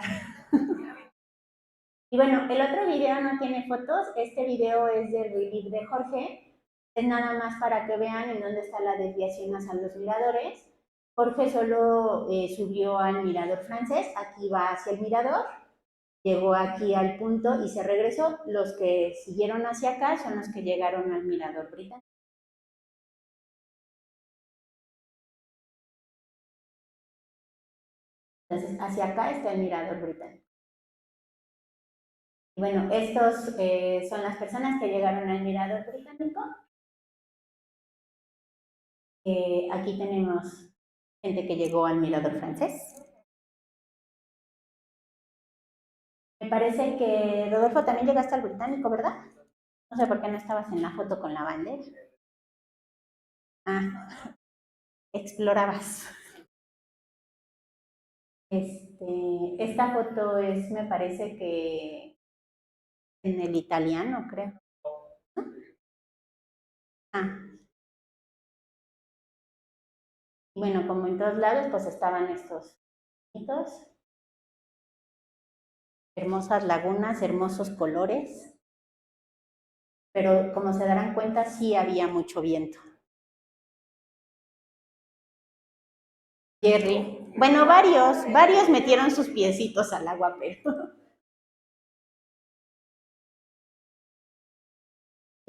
Y bueno, el otro video no tiene fotos, este video es del relief de Jorge, es nada más para que vean en dónde está la desviación hacia los miradores. Jorge solo subió al mirador francés, aquí va hacia el mirador, llegó aquí al punto y se regresó. Los que siguieron hacia acá son los que llegaron al mirador británico. Entonces, hacia acá está el mirador británico. Y bueno, estos son las personas que llegaron al mirador británico. Aquí tenemos gente que llegó al mirador francés. Me parece que Rodolfo también llegaste al británico, ¿verdad? No sé por qué no estabas en la foto con la bandera. Ah, explorabas. Esta foto es, me parece que en el italiano, creo. Ah, bueno, como en todos lados, pues estaban estos bonitos, hermosas lagunas, hermosos colores, pero como se darán cuenta, sí había mucho viento. Jerry. Bueno, varios metieron sus piecitos al agua, pero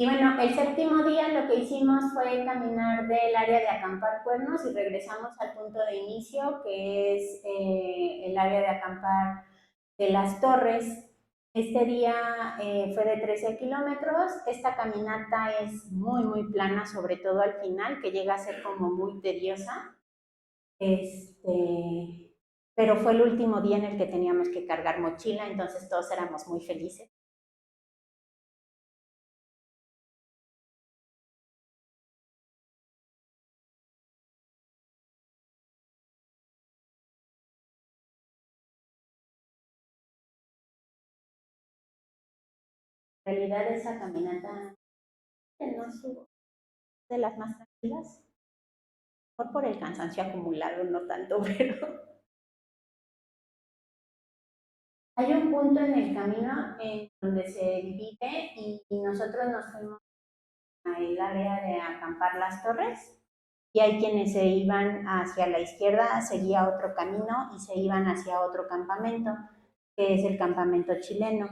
Y bueno, el séptimo día lo que hicimos fue caminar del área de acampar Cuernos y regresamos al punto de inicio, que es el área de acampar de las Torres. Este día fue de 13 kilómetros. Esta caminata es muy, muy plana, sobre todo al final, que llega a ser como muy tediosa. Pero fue el último día en el que teníamos que cargar mochila, entonces todos éramos muy felices. En realidad esa caminata no estuvo de las más tranquilas, por el cansancio acumulado, no tanto, pero hay un punto en el camino en donde se divide y nosotros nos fuimos al área de acampar las torres y hay quienes se iban hacia la izquierda, seguía otro camino y se iban hacia otro campamento, que es el campamento chileno,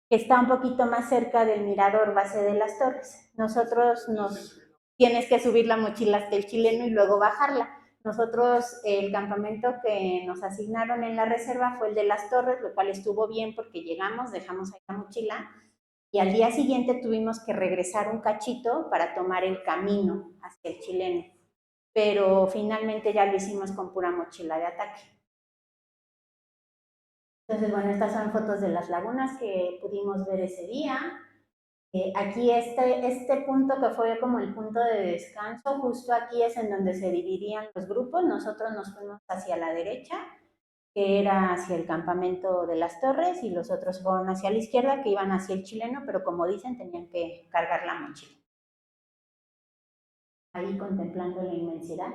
que está un poquito más cerca del mirador base de las torres. Nosotros nos tienes que subir la mochila hasta el chileno y luego bajarla. Nosotros, el campamento que nos asignaron en la reserva fue el de las torres, lo cual estuvo bien porque llegamos, dejamos ahí la mochila y al día siguiente tuvimos que regresar un cachito para tomar el camino hacia el chileno. Pero finalmente ya lo hicimos con pura mochila de ataque. Entonces, bueno, estas son fotos de las lagunas que pudimos ver ese día. Aquí este punto que fue como el punto de descanso, justo aquí es en donde se dividían los grupos. Nosotros nos fuimos hacia la derecha, que era hacia el campamento de las torres, y los otros fueron hacia la izquierda, que iban hacia el chileno, pero como dicen, tenían que cargar la mochila. Ahí contemplando la inmensidad.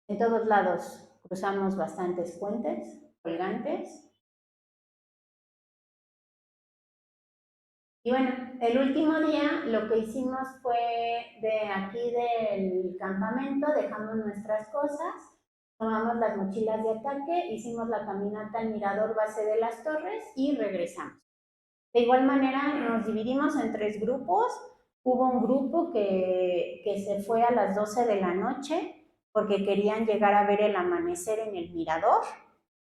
En todos lados cruzamos bastantes puentes colgantes. Y bueno, el último día lo que hicimos fue de aquí del campamento, dejamos nuestras cosas, tomamos las mochilas de ataque, hicimos la caminata al mirador base de las torres y regresamos. De igual manera nos dividimos en tres grupos. Hubo un grupo que se fue a las 12 de la noche porque querían llegar a ver el amanecer en el mirador.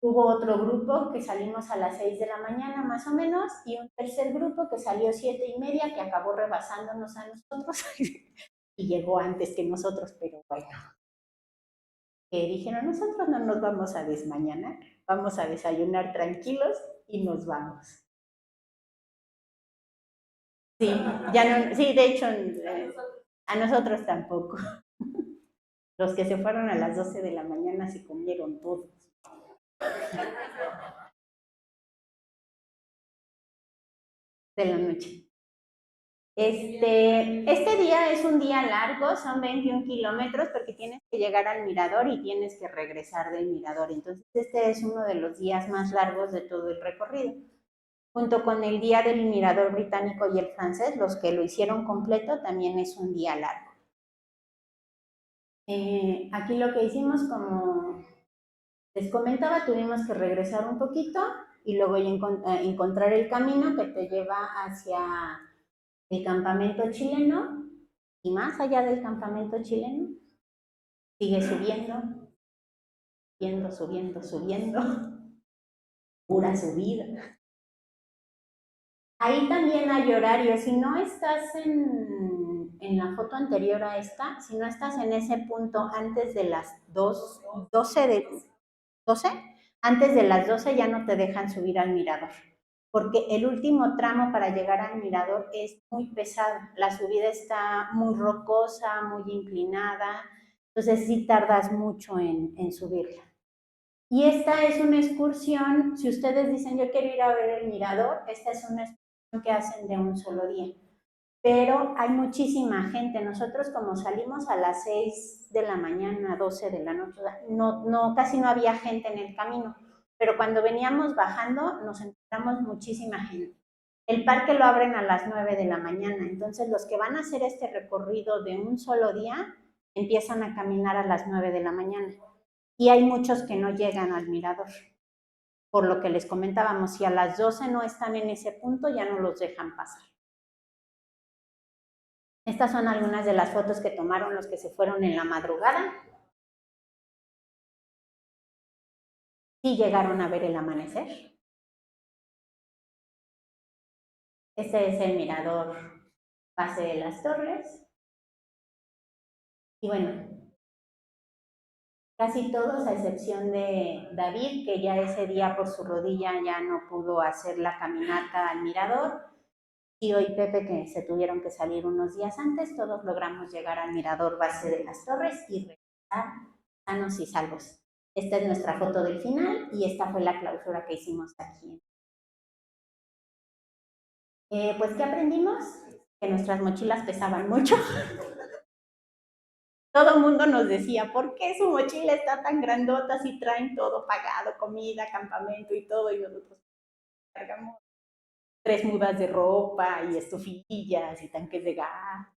Hubo otro grupo que salimos a las 6 de la mañana más o menos y un tercer grupo que salió 7:30 que acabó rebasándonos a nosotros y llegó antes que nosotros, pero bueno, dijeron nosotros no nos vamos a desmañanar, vamos a desayunar tranquilos y nos vamos. Sí, ya no, sí, de hecho, a nosotros tampoco. Los que se fueron a las 12 de la mañana se comieron todos. De la noche. Este día es un día largo, son 21 kilómetros porque tienes que llegar al mirador y tienes que regresar del mirador. Entonces, este es uno de los días más largos de todo el recorrido. Junto con el día del mirador británico y el francés, los que lo hicieron completo, también es un día largo. Aquí lo que hicimos, como les comentaba, tuvimos que regresar un poquito y luego encontrar el camino que te lleva hacia el campamento chileno y más allá del campamento chileno, sigue subiendo, subiendo, subiendo, subiendo, pura subida. Ahí también hay horario. Si no estás en la foto anterior a esta, si no estás en ese punto antes de las 12, antes de las 12 ya no te dejan subir al mirador, porque el último tramo para llegar al mirador es muy pesado. La subida está muy rocosa, muy inclinada, entonces sí tardas mucho en subirla. Y esta es una excursión, si ustedes dicen yo quiero ir a ver el mirador, esta es una excursión que hacen de un solo día. Pero hay muchísima gente. Nosotros como salimos a las 6 de la mañana, 12 de la noche, casi no había gente en el camino. Pero cuando veníamos bajando nos encontramos muchísima gente. El parque lo abren a las 9 de la mañana, entonces los que van a hacer este recorrido de un solo día empiezan a caminar a las 9 de la mañana y hay muchos que no llegan al mirador. por lo que les comentábamos, si a las 12 no están en ese punto, ya no los dejan pasar. Estas son algunas de las fotos que tomaron los que se fueron en la madrugada. Sí llegaron a ver el amanecer. Este es el mirador base de las torres. Y bueno, casi todos, a excepción de David, que ya ese día por su rodilla ya no pudo hacer la caminata al mirador, y hoy Pepe, que se tuvieron que salir unos días antes, todos logramos llegar al mirador base de las torres y regresar sanos y salvos. Esta es nuestra foto del final y esta fue la clausura que hicimos aquí. Pues, ¿qué aprendimos? Que nuestras mochilas pesaban mucho. Todo el mundo nos decía, ¿por qué su mochila está tan grandota si traen todo pagado, comida, campamento y todo? Y nosotros cargamos 3 mudas de ropa y estufillas y tanques de gas.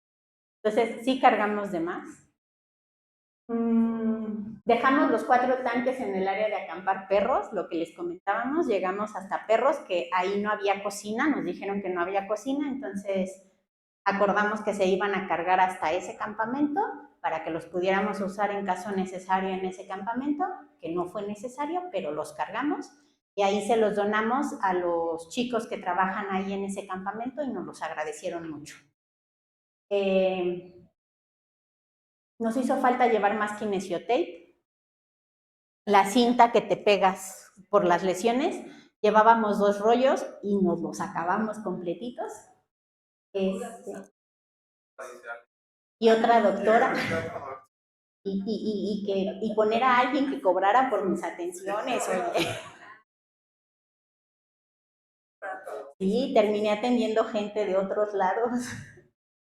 Entonces, sí cargamos de más. Dejamos los 4 tanques en el área de acampar perros, lo que les comentábamos, llegamos hasta perros, que ahí no había cocina, nos dijeron que no había cocina, entonces acordamos que se iban a cargar hasta ese campamento para que los pudiéramos usar en caso necesario en ese campamento, que no fue necesario, pero los cargamos y ahí se los donamos a los chicos que trabajan ahí en ese campamento y nos los agradecieron mucho. Nos hizo falta llevar más kinesiotape, la cinta que te pegas por las lesiones. Llevábamos 2 rollos y nos los acabamos completitos. Y otra doctora. Y poner a alguien que cobrara por mis atenciones, oye. Sí, terminé atendiendo gente de otros lados.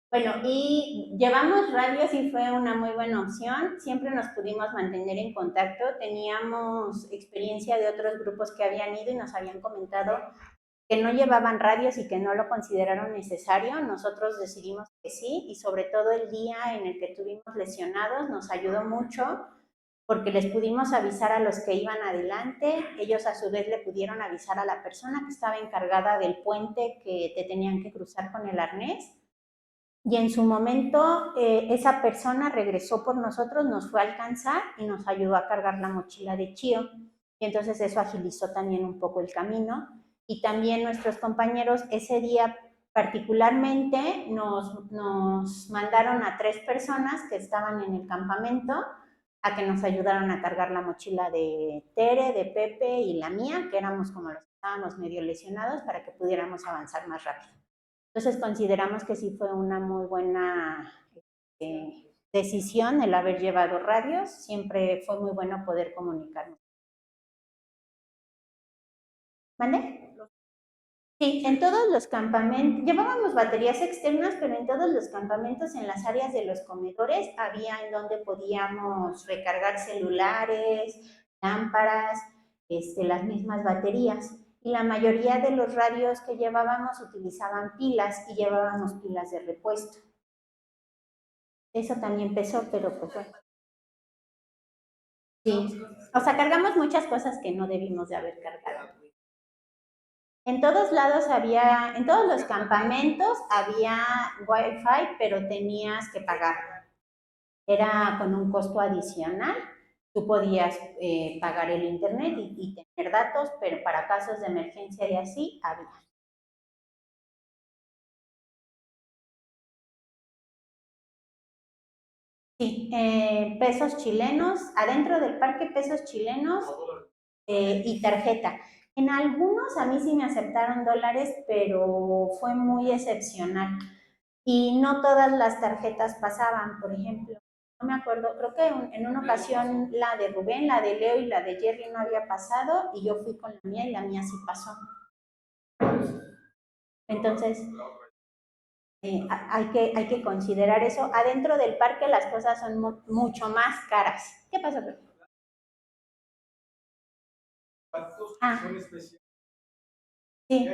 Bueno, y llevamos radios y fue una muy buena opción. Siempre nos pudimos mantener en contacto. Teníamos experiencia de otros grupos que habían ido y nos habían comentado que no llevaban radios y que no lo consideraron necesario. Nosotros decidimos que sí, y sobre todo el día en el que estuvimos lesionados nos ayudó mucho porque les pudimos avisar a los que iban adelante, ellos a su vez le pudieron avisar a la persona que estaba encargada del puente que te tenían que cruzar con el arnés, y en su momento esa persona regresó por nosotros, nos fue a alcanzar y nos ayudó a cargar la mochila de Chío, y entonces eso agilizó también un poco el camino, y también nuestros compañeros ese día particularmente nos mandaron a 3 personas que estaban en el campamento a que nos ayudaran a cargar la mochila de Tere, de Pepe y la mía, que éramos como los que estábamos medio lesionados, para que pudiéramos avanzar más rápido. Entonces consideramos que sí fue una muy buena decisión el haber llevado radios. Siempre fue muy bueno poder comunicarnos. ¿Vale? Sí, en todos los campamentos, llevábamos baterías externas, pero en todos los campamentos, en las áreas de los comedores, había en donde podíamos recargar celulares, lámparas, las mismas baterías. Y la mayoría de los radios que llevábamos utilizaban pilas y llevábamos pilas de repuesto. Eso también pesó, pero pues bueno. Sí, o sea, cargamos muchas cosas que no debimos de haber cargado. En todos lados había, en todos los campamentos había Wi-Fi, pero tenías que pagar. Era con un costo adicional. Tú podías pagar el internet y tener datos, pero para casos de emergencia y así había. Sí, pesos chilenos, adentro del parque pesos chilenos y tarjeta. En algunos a mí sí me aceptaron dólares, pero fue muy excepcional. Y no todas las tarjetas pasaban, por ejemplo. No me acuerdo, creo que en una ocasión la de Rubén, la de Leo y la de Jerry no había pasado y yo fui con la mía y la mía sí pasó. Entonces, hay que considerar eso. Adentro del parque las cosas son mucho más caras. ¿Qué pasó? Ah, sí.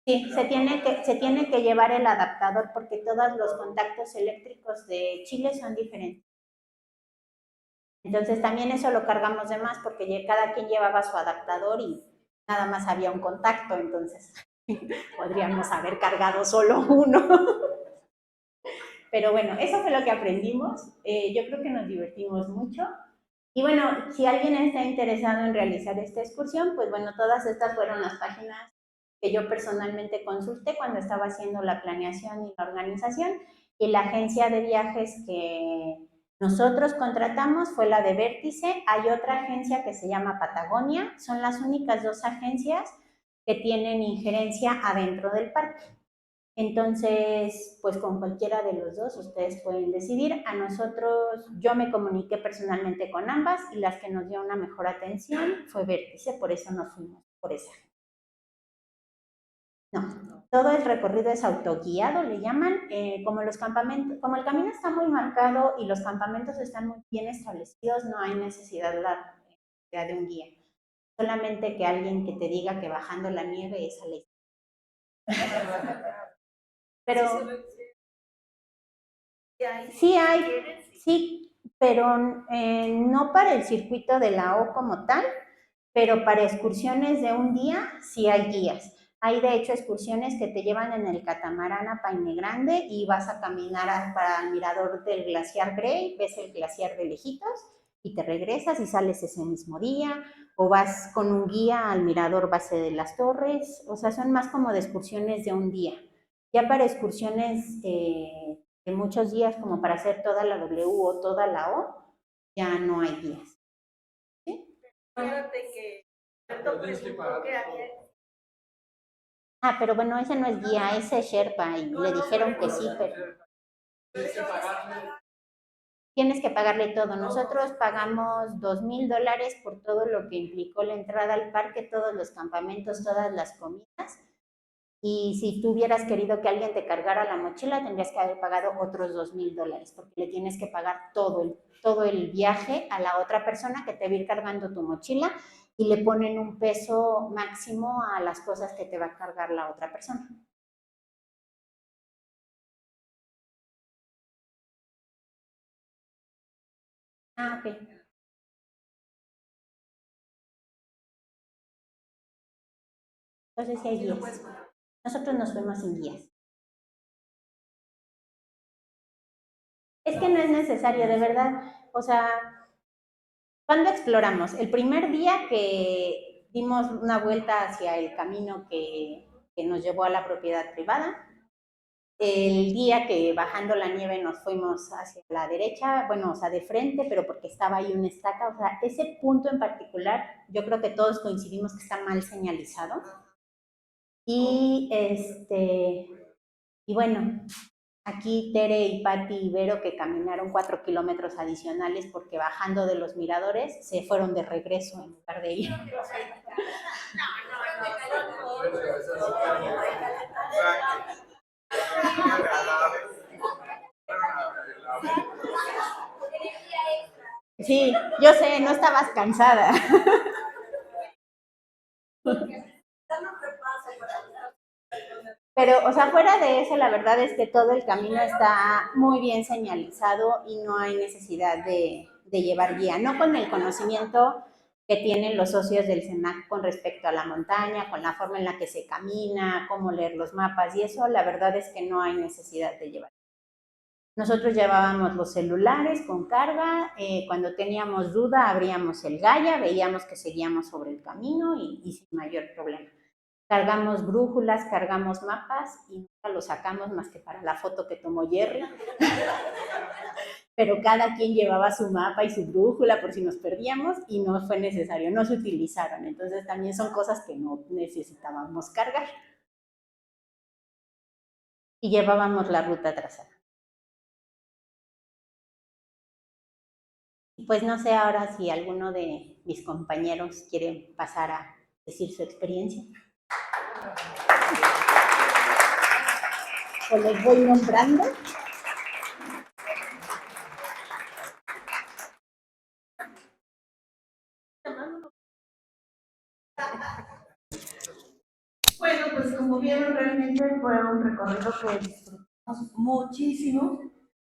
Sí, se tiene que llevar el adaptador porque todos los contactos eléctricos de Chile son diferentes. Entonces también eso lo cargamos de más porque cada quien llevaba su adaptador y nada más había un contacto, entonces podríamos haber cargado solo uno. Pero bueno, eso fue lo que aprendimos. Yo creo que nos divertimos mucho. Y bueno, si alguien está interesado en realizar esta excursión, pues bueno, todas estas fueron las páginas que yo personalmente consulté cuando estaba haciendo la planeación y la organización. Y la agencia de viajes que nosotros contratamos fue la de Vértice. Hay otra agencia que se llama Patagonia. Son las únicas dos agencias que tienen injerencia adentro del parque. Entonces, pues con cualquiera de los dos ustedes pueden decidir. A nosotros, yo me comuniqué personalmente con ambas y las que nos dio una mejor atención fue Vértice, por eso nos fuimos por esa. No, todo el recorrido es autoguiado, le llaman, como los campamentos, como el camino está muy marcado y los campamentos están muy bien establecidos, no hay necesidad de un guía. Solamente que alguien que te diga que bajando la nieve es a la izquierda. Pero sí hay, sí, pero no para el circuito de la O como tal, pero para excursiones de un día sí hay guías. Hay de hecho excursiones que te llevan en el catamarán a Paine Grande y vas a caminar para el mirador del glaciar Grey, ves el glaciar de lejitos y te regresas y sales ese mismo día, o vas con un guía al mirador base de las torres, o sea, son más como de excursiones de un día. Ya para excursiones de muchos días, como para hacer toda la W o toda la O, ya no hay guías. ¿Sí? Fíjate que Ah, pero bueno, ese no es guía, ese es Sherpa y le dijeron que sí, pero tienes que pagarle todo. Nosotros pagamos $2,000 por todo lo que implicó la entrada al parque, todos los campamentos, todas las comidas. Y si tú hubieras querido que alguien te cargara la mochila, tendrías que haber pagado otros $2,000, porque le tienes que pagar todo el viaje a la otra persona que te va a ir cargando tu mochila y le ponen un peso máximo a las cosas que te va a cargar la otra persona. Ah, ok. Entonces sí hay guías. Nosotros nos fuimos sin guías. Es que no es necesario, de verdad. O sea, ¿cuándo exploramos? El primer día que dimos una vuelta hacia el camino que nos llevó a la propiedad privada. El día que bajando la nieve nos fuimos hacia la derecha, bueno, o sea, de frente, pero porque estaba ahí una estaca, o sea, ese punto en particular, yo creo que todos coincidimos que está mal señalizado. Y y bueno, aquí Tere y Patti y Vero que caminaron 4 kilómetros adicionales porque bajando de los miradores se fueron de regreso en lugar de ir. Sí, yo sé, no estabas cansada. Pero, o sea, fuera de eso, la verdad es que todo el camino está muy bien señalizado y no hay necesidad de llevar guía, no con el conocimiento que tienen los socios del CENAC con respecto a la montaña, con la forma en la que se camina, cómo leer los mapas y eso, la verdad es que no hay necesidad de llevar. Nosotros llevábamos los celulares con carga, cuando teníamos duda abríamos el Gaia, veíamos que seguíamos sobre el camino y sin mayor problema. Cargamos brújulas, cargamos mapas y nunca los sacamos más que para la foto que tomó Jerry. Pero cada quien llevaba su mapa y su brújula por si nos perdíamos y no fue necesario, no se utilizaron. Entonces también son cosas que no necesitábamos cargar. Y llevábamos la ruta trazada. Pues no sé ahora si alguno de mis compañeros quiere pasar a decir su experiencia. O los voy nombrando. Bueno, pues como vieron, realmente fue un recorrido que disfrutamos muchísimo.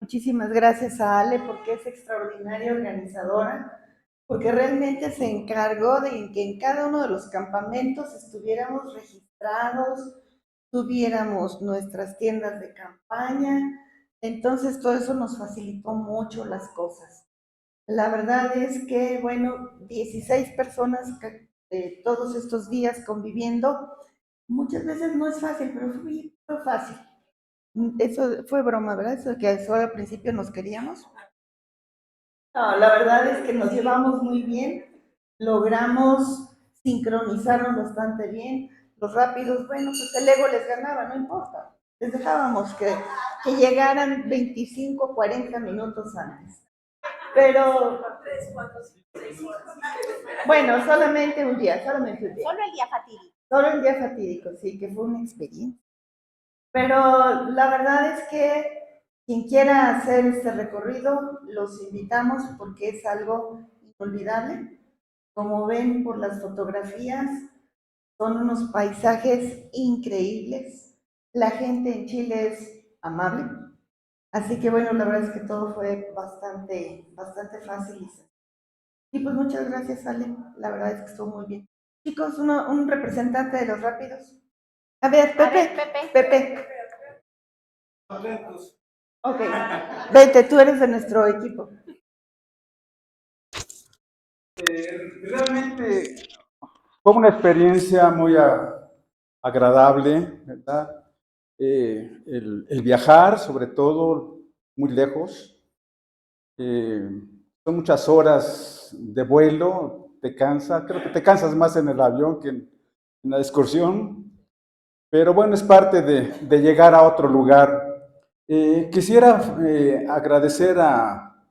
Muchísimas gracias a Ale porque es extraordinaria organizadora, porque realmente se encargó de que en cada uno de los campamentos estuviéramos registrados, tuviéramos nuestras tiendas de campaña, entonces todo eso nos facilitó mucho las cosas. La verdad es que, bueno, 16 personas todos estos días conviviendo, muchas veces no es fácil, pero fue fácil. Eso fue broma, ¿verdad? Eso que solo al principio nos queríamos. No, la verdad es que nos llevamos muy bien, logramos sincronizarnos bastante bien. Los rápidos, bueno, pues el ego les ganaba, no importa. Les dejábamos que llegaran 25, 40 minutos antes. Pero, bueno, solamente un día, solamente un día. Solo el día fatídico. Solo el día fatídico, sí, que fue una experiencia. Pero la verdad es que quien quiera hacer este recorrido, los invitamos porque es algo inolvidable. Como ven por las fotografías, son unos paisajes increíbles. La gente en Chile es amable. Así que bueno, la verdad es que todo fue bastante fácil. Y pues muchas gracias, Ale. La verdad es que estuvo muy bien. Chicos, un representante de los rápidos. A ver, Pepe. Pepe. Ok, vete, tú eres de nuestro equipo. Realmente fue una experiencia muy agradable, ¿verdad? El viajar, sobre todo, muy lejos. eh, Son muchas horas de vuelo, te cansa, creo que te cansas más en el avión que en la excursión, pero bueno, es parte de llegar a otro lugar. Quisiera agradecer a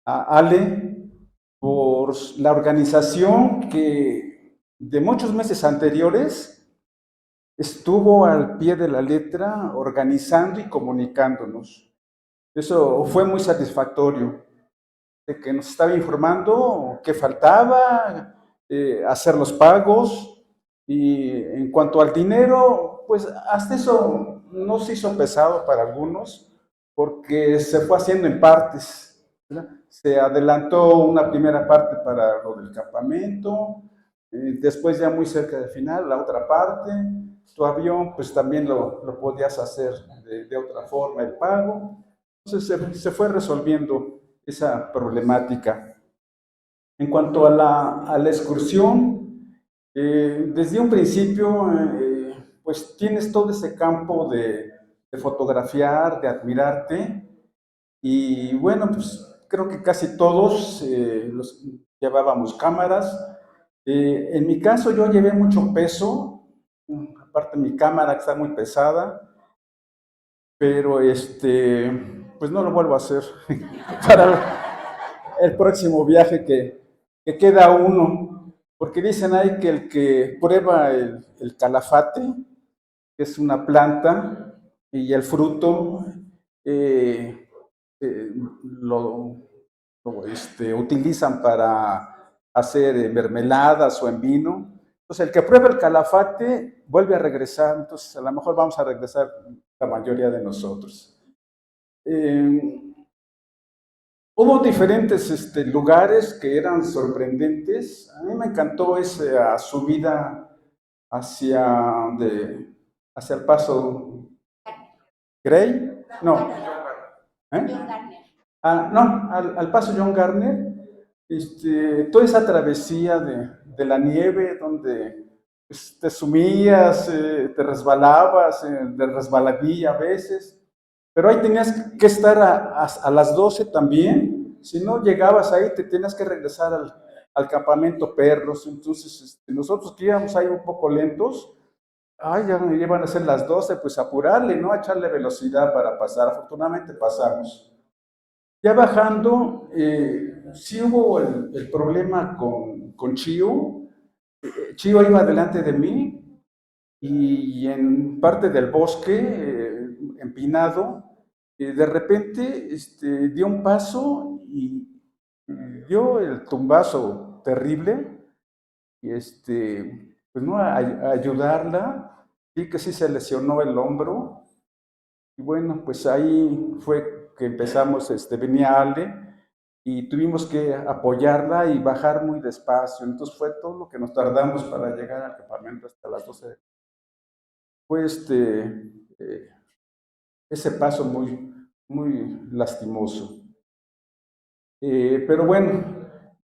Ale por la organización que de muchos meses anteriores estuvo al pie de la letra organizando y comunicándonos. Eso fue muy satisfactorio, de que nos estaba informando qué faltaba, hacer los pagos, y en cuanto al dinero, pues hasta eso no se hizo pesado para algunos, porque se fue haciendo en partes, ¿verdad? Se adelantó una primera parte para lo del campamento, después ya muy cerca del final, la otra parte, tu avión, pues también lo podías hacer de otra forma, el pago. Entonces se fue resolviendo esa problemática. En cuanto a la excursión, desde un principio, pues tienes todo ese campo de fotografiar, de admirarte, y bueno, pues creo que casi todos los llevábamos cámaras. En mi caso yo llevé mucho peso, aparte mi cámara que está muy pesada, pero pues no lo vuelvo a hacer para el próximo viaje que queda uno, porque dicen ahí que el que prueba el calafate, que es una planta, y el fruto, eh, eh, lo, utilizan para hacer mermeladas o en vino. Entonces, el que prueba el calafate vuelve a regresar, entonces a lo mejor vamos a regresar la mayoría de nosotros. Eh, Hubo diferentes lugares que eran sorprendentes. A mí me encantó esa subida hacia, hacia el paso Grey. No, ¿eh? No, al paso John Garner. Toda esa travesía de la nieve donde pues, te sumías, te resbalabas, de resbaladilla a veces. Pero ahí tenías que estar a las 12 también. Si no llegabas ahí, te tenías que regresar al campamento Perros. Entonces, nosotros que íbamos ahí un poco lentos, ay, ya iban a ser las 12, pues apurarle, ¿no? A echarle velocidad para pasar. Afortunadamente pasamos. Ya bajando, sí hubo el problema con Chío. Chío iba delante de mí y en parte del bosque, empinado, de repente dio un paso y dio el tumbazo terrible, y pues no, a ayudarla, vi que sí se lesionó el hombro, y bueno, pues ahí fue que empezamos, venía Ale y tuvimos que apoyarla y bajar muy despacio. Entonces fue todo lo que nos tardamos para llegar al campamento hasta las 12. Fue eh, ese paso muy, muy lastimoso. Pero bueno,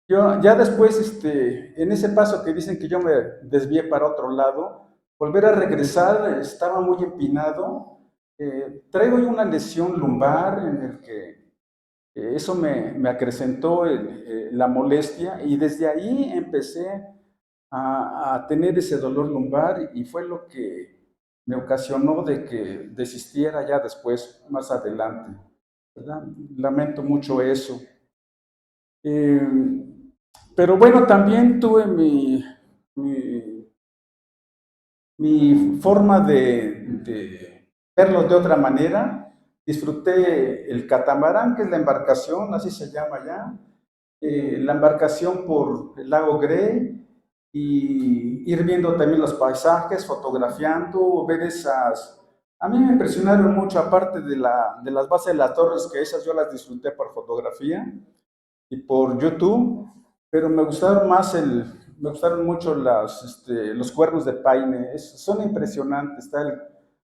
yo ya después, en ese paso que dicen que yo me desvié para otro lado, volver a regresar, estaba muy empinado. Traigo yo una lesión lumbar en el que eso me acrecentó la molestia y desde ahí empecé a tener ese dolor lumbar y fue lo que me ocasionó de que desistiera ya después, más adelante, ¿verdad? Lamento mucho eso. Eh, pero bueno, también tuve mi, mi forma de verlo de otra manera. Disfruté el catamarán, que es la embarcación, así se llama ya, la embarcación por el lago Grey y ir viendo también los paisajes, fotografiando, ver esas. A mí me impresionaron mucho, aparte de las bases de las torres, que esas yo las disfruté por fotografía y por YouTube, pero me gustaron mucho los cuernos de paine, son impresionantes,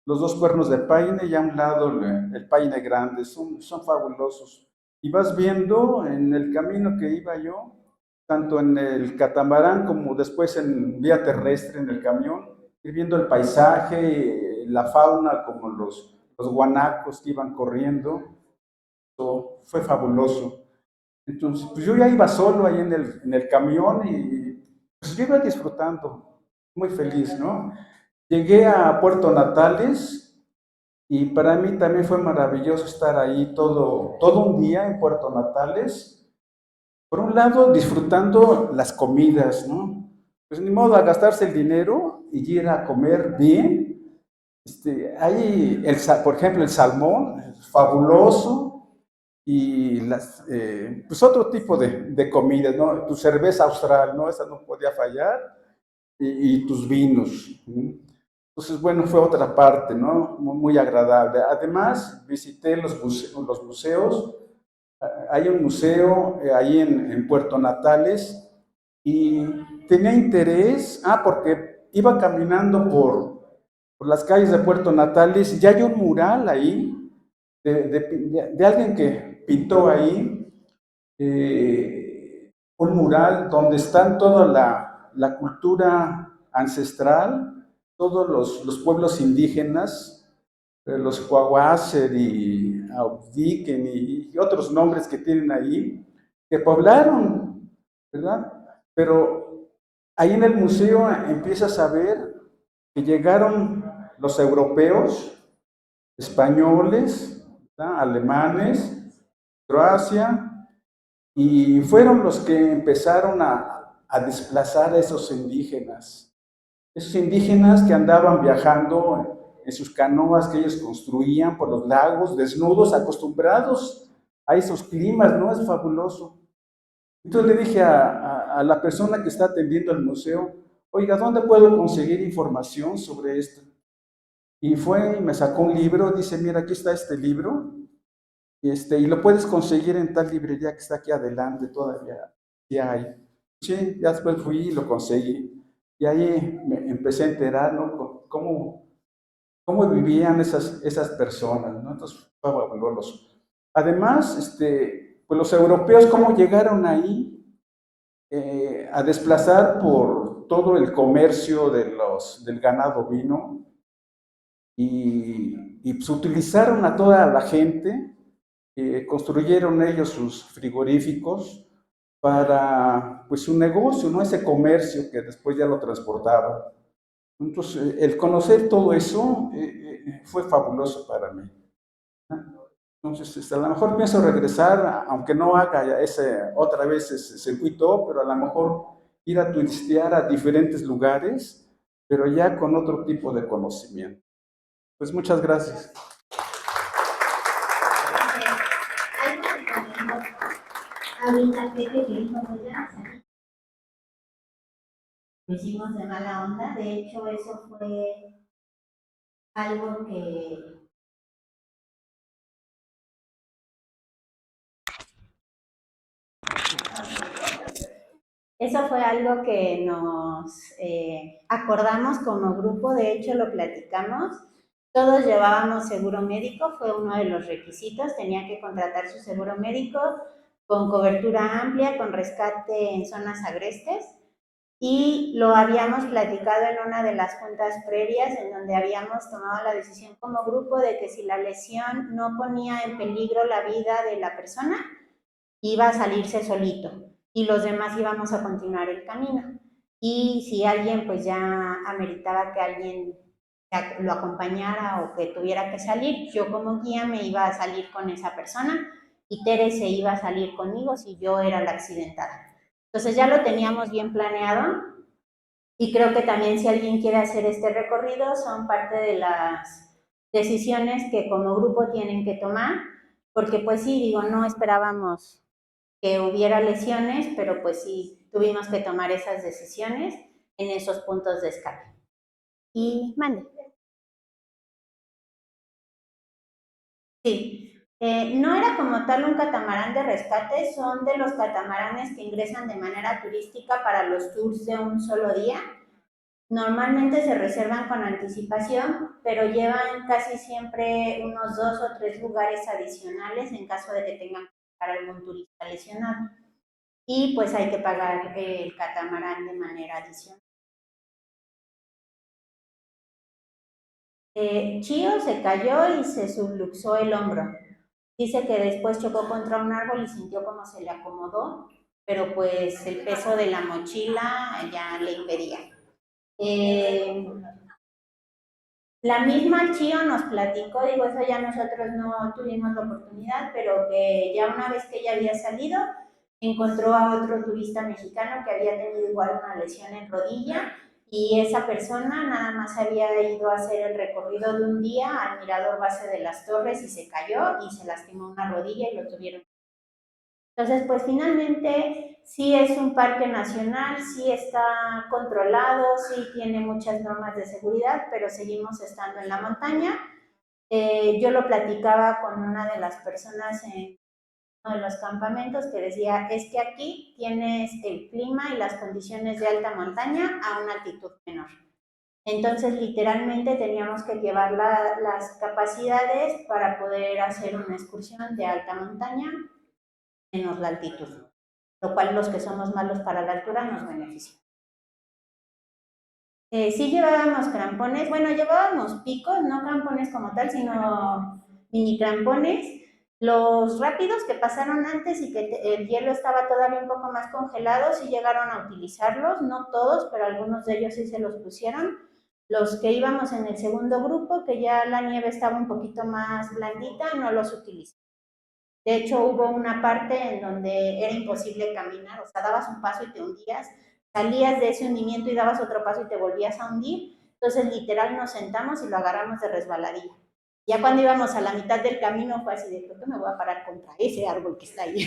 los dos cuernos de paine y a un lado el paine grande, son fabulosos. Y vas viendo en el camino que iba yo, tanto en el catamarán como después en vía terrestre en el camión, ir viendo el paisaje, la fauna, como los guanacos que iban corriendo, fue fabuloso. Entonces, pues yo ya iba solo ahí en el camión y pues yo iba disfrutando, muy feliz, ¿no? Llegué a Puerto Natales y para mí también fue maravilloso estar ahí todo un día en Puerto Natales. Por un lado, disfrutando las comidas, ¿no? Pues ni modo a gastarse el dinero y ir a comer bien. Ahí, por ejemplo, el salmón, es fabuloso y pues otro tipo de comidas, ¿no? Tu cerveza austral, ¿no? Esa no podía fallar, y tus vinos. ¿No? Entonces, bueno, fue otra parte, ¿no? Muy agradable. Además, visité los museos. Hay un museo ahí en Puerto Natales y tenía interés, porque iba caminando por las calles de Puerto Natales y ya hay un mural ahí de alguien que pintó ahí, un mural donde están toda la cultura ancestral, todos los pueblos indígenas, los Cuauhtémoc y Audiken y otros nombres que tienen ahí, que poblaron, ¿verdad? Pero ahí en el museo empiezas a ver que llegaron los europeos, españoles, ¿verdad? Alemanes, Croacia, y fueron los que empezaron a desplazar a esos indígenas que andaban viajando en sus canoas que ellos construían por los lagos, desnudos, acostumbrados a esos climas, ¿no? Es fabuloso. Entonces le dije a la persona que está atendiendo el museo, oiga, ¿dónde puedo conseguir información sobre esto? Y fue y me sacó un libro, dice, mira, aquí está este libro, y lo puedes conseguir en tal librería que está aquí adelante, todavía sí hay. Sí, ya después fui y lo conseguí. Y ahí me empecé a enterar, ¿no? Cómo vivían esas personas, ¿no? Entonces fue fabuloso. Además, pues los europeos, cómo llegaron ahí a desplazar por todo el comercio del ganado vino y pues utilizaron a toda la gente, construyeron ellos sus frigoríficos para pues su negocio, ¿no? Ese comercio que después ya lo transportaba. Entonces, el conocer todo eso fue fabuloso para mí. Entonces, a lo mejor pienso regresar, aunque no haga ya otra vez ese circuito, pero a lo mejor ir a turistear a diferentes lugares, pero ya con otro tipo de conocimiento. Pues muchas gracias. Algo que comentó ahorita Pepe que dijo, pues ya, lo hicimos de mala onda. De hecho, eso fue algo que Eso fue algo que nos acordamos como grupo, de hecho lo platicamos. Todos llevábamos seguro médico, fue uno de los requisitos, tenía que contratar su seguro médico con cobertura amplia, con rescate en zonas agrestes, y lo habíamos platicado en una de las juntas previas en donde habíamos tomado la decisión como grupo de que si la lesión no ponía en peligro la vida de la persona, iba a salirse solito y los demás íbamos a continuar el camino. Y si alguien pues ya ameritaba que alguien lo acompañara o que tuviera que salir, yo como guía me iba a salir con esa persona y Tere se iba a salir conmigo si yo era la accidentada. Entonces ya lo teníamos bien planeado y creo que también si alguien quiere hacer este recorrido son parte de las decisiones que como grupo tienen que tomar, porque pues sí, digo, no esperábamos que hubiera lesiones, pero pues sí tuvimos que tomar esas decisiones en esos puntos de escape. Y mande. Sí, no era como tal un catamarán de rescate, son de los catamaranes que ingresan de manera turística para los tours de un solo día. Normalmente se reservan con anticipación, pero llevan casi siempre unos 2 o 3 lugares adicionales en caso de que tengan que buscar algún turista lesionado. Y pues hay que pagar el catamarán de manera adicional. Chío se cayó y se subluxó el hombro. Dice que después chocó contra un árbol y sintió como se le acomodó, pero pues el peso de la mochila ya le impedía. La misma Chío nos platicó, digo, eso ya nosotros no tuvimos la oportunidad, pero que ya una vez que ella había salido, encontró a otro turista mexicano que había tenido igual una lesión en rodilla y esa persona nada más había ido a hacer el recorrido de un día al mirador base de las torres y se cayó y se lastimó una rodilla y lo tuvieron. Entonces, pues finalmente sí es un parque nacional, sí está controlado, sí tiene muchas normas de seguridad, pero seguimos estando en la montaña. Yo lo platicaba con una de las personas en uno de los campamentos que decía, es que aquí tienes el clima y las condiciones de alta montaña a una altitud menor. Entonces, literalmente teníamos que llevar las capacidades para poder hacer una excursión de alta montaña menos la altitud, lo cual los que somos malos para la altura nos beneficia. Sí llevábamos crampones, bueno, llevábamos picos, no crampones como tal, sino mini crampones. Los rápidos que pasaron antes y que el hielo estaba todavía un poco más congelado, sí llegaron a utilizarlos, no todos, pero algunos de ellos sí se los pusieron. Los que íbamos en el segundo grupo, que ya la nieve estaba un poquito más blandita, no los utilizamos. De hecho, hubo una parte en donde era imposible caminar, o sea, dabas un paso y te hundías, salías de ese hundimiento y dabas otro paso y te volvías a hundir. Entonces, literal, nos sentamos y lo agarramos de resbaladilla. Ya cuando íbamos a la mitad del camino fue así de, creo que me voy a parar contra ese árbol que está ahí.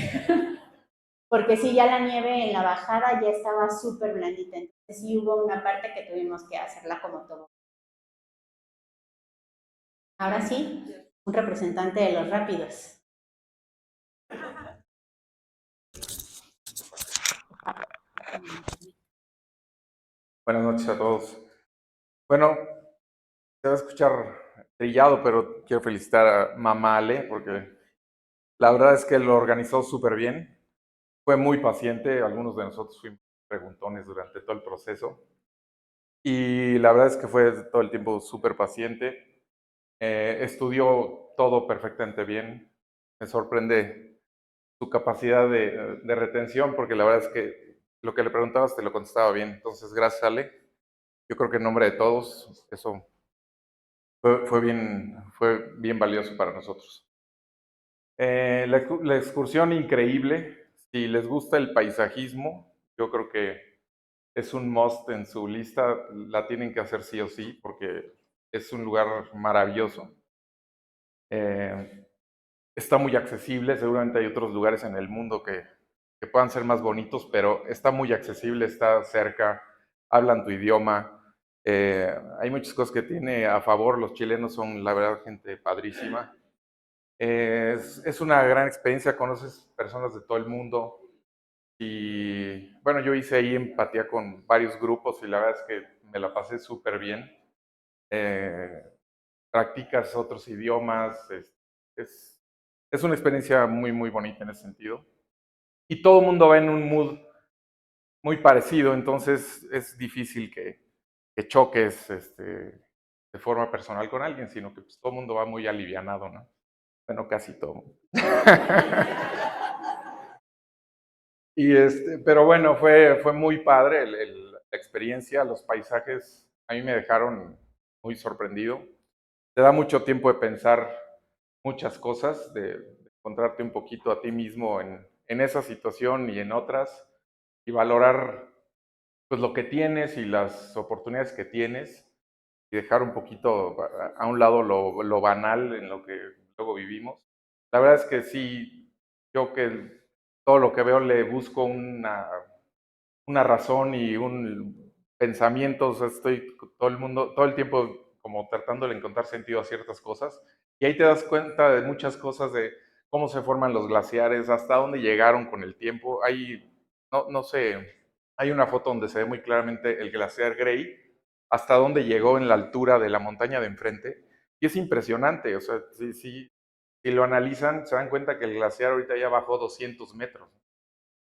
Porque sí, ya la nieve en la bajada ya estaba súper blandita. Entonces, sí hubo una parte que tuvimos que hacerla como todo. Ahora sí, un representante de los rápidos. Buenas noches a todos. Bueno, se va a escuchar trillado, pero quiero felicitar a Mamá Ale porque la verdad es que lo organizó súper bien. Fue muy paciente, algunos de nosotros fuimos preguntones durante todo el proceso. Y la verdad es que fue todo el tiempo súper paciente. Estudió todo perfectamente bien. Me sorprende su capacidad de retención porque la verdad es que lo que le preguntabas te lo contestaba bien. Entonces, gracias Ale. Yo creo que en nombre de todos, eso fue bien valioso para nosotros. La excursión increíble. Si les gusta el paisajismo, yo creo que es un must en su lista. La tienen que hacer sí o sí porque es un lugar maravilloso. Está muy accesible. Seguramente hay otros lugares en el mundo que puedan ser más bonitos, pero está muy accesible, está cerca, hablan tu idioma. Hay muchas cosas que tiene a favor. Los chilenos son, la verdad, gente padrísima. Es una gran experiencia, conoces personas de todo el mundo. Y bueno, yo hice ahí empatía con varios grupos y la verdad es que me la pasé súper bien. Eh, Practicas otros idiomas, es, es una experiencia muy, muy bonita en ese sentido. Y todo el mundo va en un mood muy parecido, entonces es difícil que choques de forma personal con alguien, sino que pues, todo el mundo va muy alivianado, ¿no? Bueno, casi todo. Pero bueno, fue muy padre la experiencia, los paisajes a mí me dejaron muy sorprendido. Te da mucho tiempo de pensar muchas cosas, de encontrarte un poquito a ti mismo en esa situación y en otras, y valorar pues lo que tienes y las oportunidades que tienes, y dejar un poquito a un lado lo banal en lo que luego vivimos. La verdad es que sí, yo que todo lo que veo le busco una razón y un pensamiento, o sea, estoy todo el tiempo como tratando de encontrar sentido a ciertas cosas, y ahí te das cuenta de muchas cosas, de cómo se forman los glaciares, hasta dónde llegaron con el tiempo. No sé, hay una foto donde se ve muy claramente el glaciar Grey, hasta dónde llegó en la altura de la montaña de enfrente, y es impresionante, o sea, si lo analizan, se dan cuenta que el glaciar ahorita ya bajó 200 metros.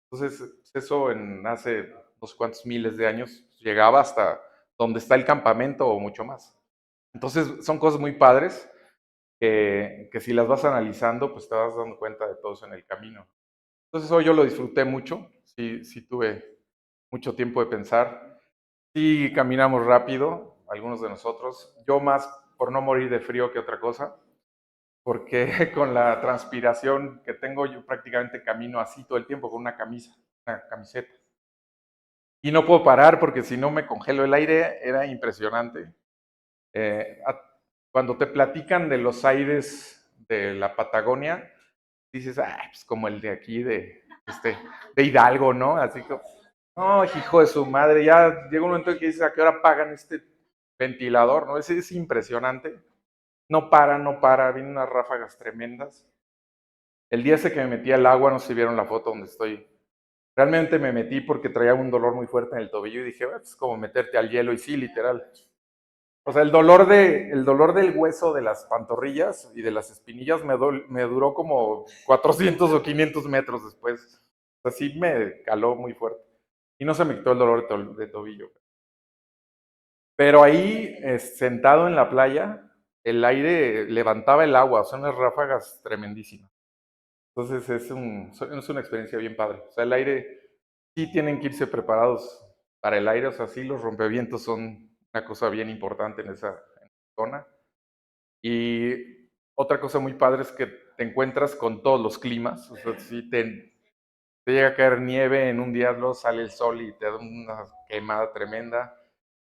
Entonces, eso hace unos cuantos miles de años llegaba hasta donde está el campamento o mucho más. Entonces, son cosas muy padres que si las vas analizando, pues te vas dando cuenta de todo eso en el camino. Entonces, hoy yo lo disfruté mucho, sí tuve mucho tiempo de pensar. Sí caminamos rápido, algunos de nosotros. Yo más por no morir de frío que otra cosa, porque con la transpiración que tengo, yo prácticamente camino así todo el tiempo con una camiseta. Y no puedo parar porque si no me congelo. El aire era impresionante. Eh, a- Cuando te platican de los aires de la Patagonia, dices, pues como el de aquí, de Hidalgo, ¿no? Así como, no, hijo de su madre, ya llega un momento en que dices, ¿a qué hora pagan este ventilador? ¿No? Es impresionante. No para, no para, vienen unas ráfagas tremendas. El día ese que me metí al agua, no sé si vieron la foto donde estoy. Realmente me metí porque traía un dolor muy fuerte en el tobillo y dije, es como meterte al hielo, y sí, literal. O sea, el dolor del hueso de las pantorrillas y de las espinillas me duró como 400 o 500 metros después. O sea, sí me caló muy fuerte. Y no se me quitó el dolor de tobillo. Pero ahí, sentado en la playa, el aire levantaba el agua, son unas ráfagas tremendísimas. Entonces es una experiencia bien padre. O sea, el aire, sí tienen que irse preparados para el aire. O sea, sí, los rompevientos son una cosa bien importante en esa zona. Y otra cosa muy padre es que te encuentras con todos los climas. O sea, si te llega a caer nieve en un día, luego sale el sol y te da una quemada tremenda.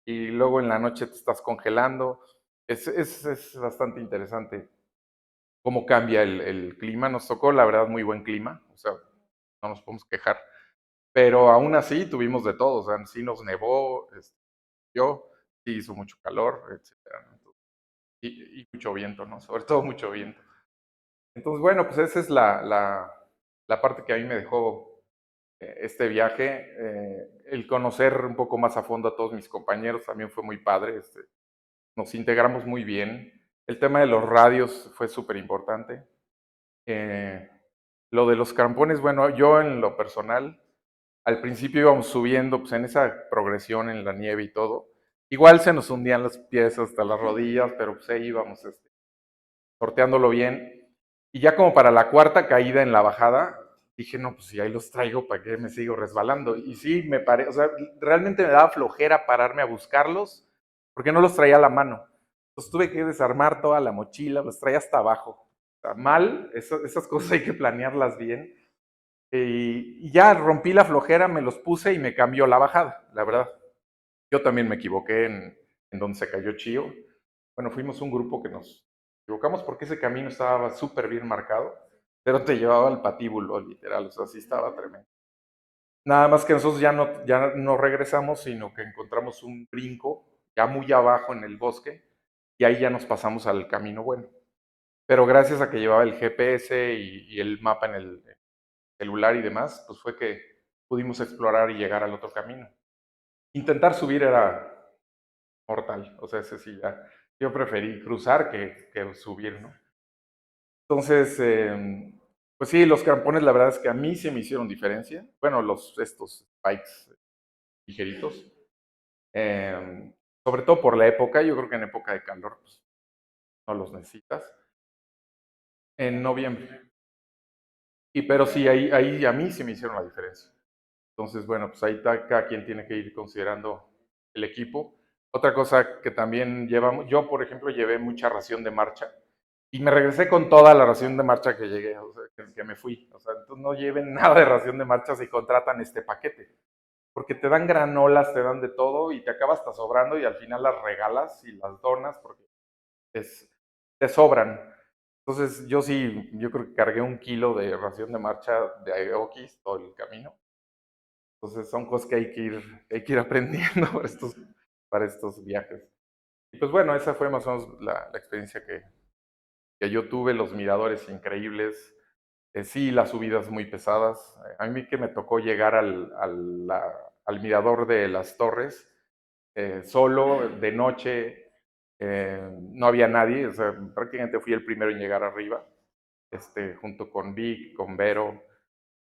Y luego en la noche te estás congelando. Es bastante interesante cómo cambia el clima. Nos tocó, la verdad, muy buen clima. O sea, no nos podemos quejar. Pero aún así tuvimos de todo. O sea, sí nos nevó, sí hizo mucho calor, etcétera, ¿no? Y mucho viento, ¿no? Sobre todo mucho viento. Entonces, bueno, pues esa es la parte que a mí me dejó este viaje. El conocer un poco más a fondo a todos mis compañeros también fue muy padre. Nos integramos muy bien. El tema de los radios fue súper importante. Lo de los campones, bueno, yo en lo personal, al principio íbamos subiendo, pues en esa progresión en la nieve y todo. Igual se nos hundían los pies hasta las rodillas, pero pues ahí íbamos sorteándolo bien. Y ya como para la cuarta caída en la bajada, dije, no, pues si ahí los traigo, ¿para qué me sigo resbalando? Y sí, o sea, realmente me daba flojera pararme a buscarlos, porque no los traía a la mano. Entonces tuve que desarmar toda la mochila, los traía hasta abajo. O sea, mal, esas cosas hay que planearlas bien. Y ya rompí la flojera, me los puse y me cambió la bajada, la verdad. Yo también me equivoqué en donde se cayó Chío. Bueno, fuimos un grupo que nos equivocamos porque ese camino estaba súper bien marcado, pero te llevaba al patíbulo, literal, o sea, sí estaba tremendo. Nada más que nosotros ya no regresamos, sino que encontramos un brinco ya muy abajo en el bosque y ahí ya nos pasamos al camino bueno. Pero gracias a que llevaba el GPS y el mapa en el celular y demás, pues fue que pudimos explorar y llegar al otro camino. Intentar subir era mortal, o sea, ese sí ya. Yo preferí cruzar que subir, ¿no? Entonces, pues sí, los crampones la verdad es que a mí se me hicieron diferencia. Bueno, estos spikes ligeritos. Sobre todo por la época, yo creo que en época de calor pues, no los necesitas. En noviembre. Pero sí, ahí a mí sí me hicieron la diferencia. Entonces, bueno, pues ahí cada quien tiene que ir considerando el equipo. Otra cosa que también llevamos, yo por ejemplo llevé mucha ración de marcha y me regresé con toda la ración de marcha que llegué, o sea, que me fui. O sea, entonces no lleven nada de ración de marcha si contratan este paquete, porque te dan granolas, te dan de todo y te acaba hasta sobrando y al final las regalas y las donas porque te sobran. Entonces yo sí, yo creo que cargué 1 kilo de ración de marcha de Aeokis todo el camino. Entonces son cosas que hay que ir aprendiendo para estos viajes. Y pues bueno, esa fue más o menos la experiencia que yo tuve, los miradores increíbles, sí, las subidas muy pesadas. A mí que me tocó llegar al mirador de las torres, solo, de noche, no había nadie, o sea, prácticamente fui el primero en llegar arriba, junto con Vic, con Vero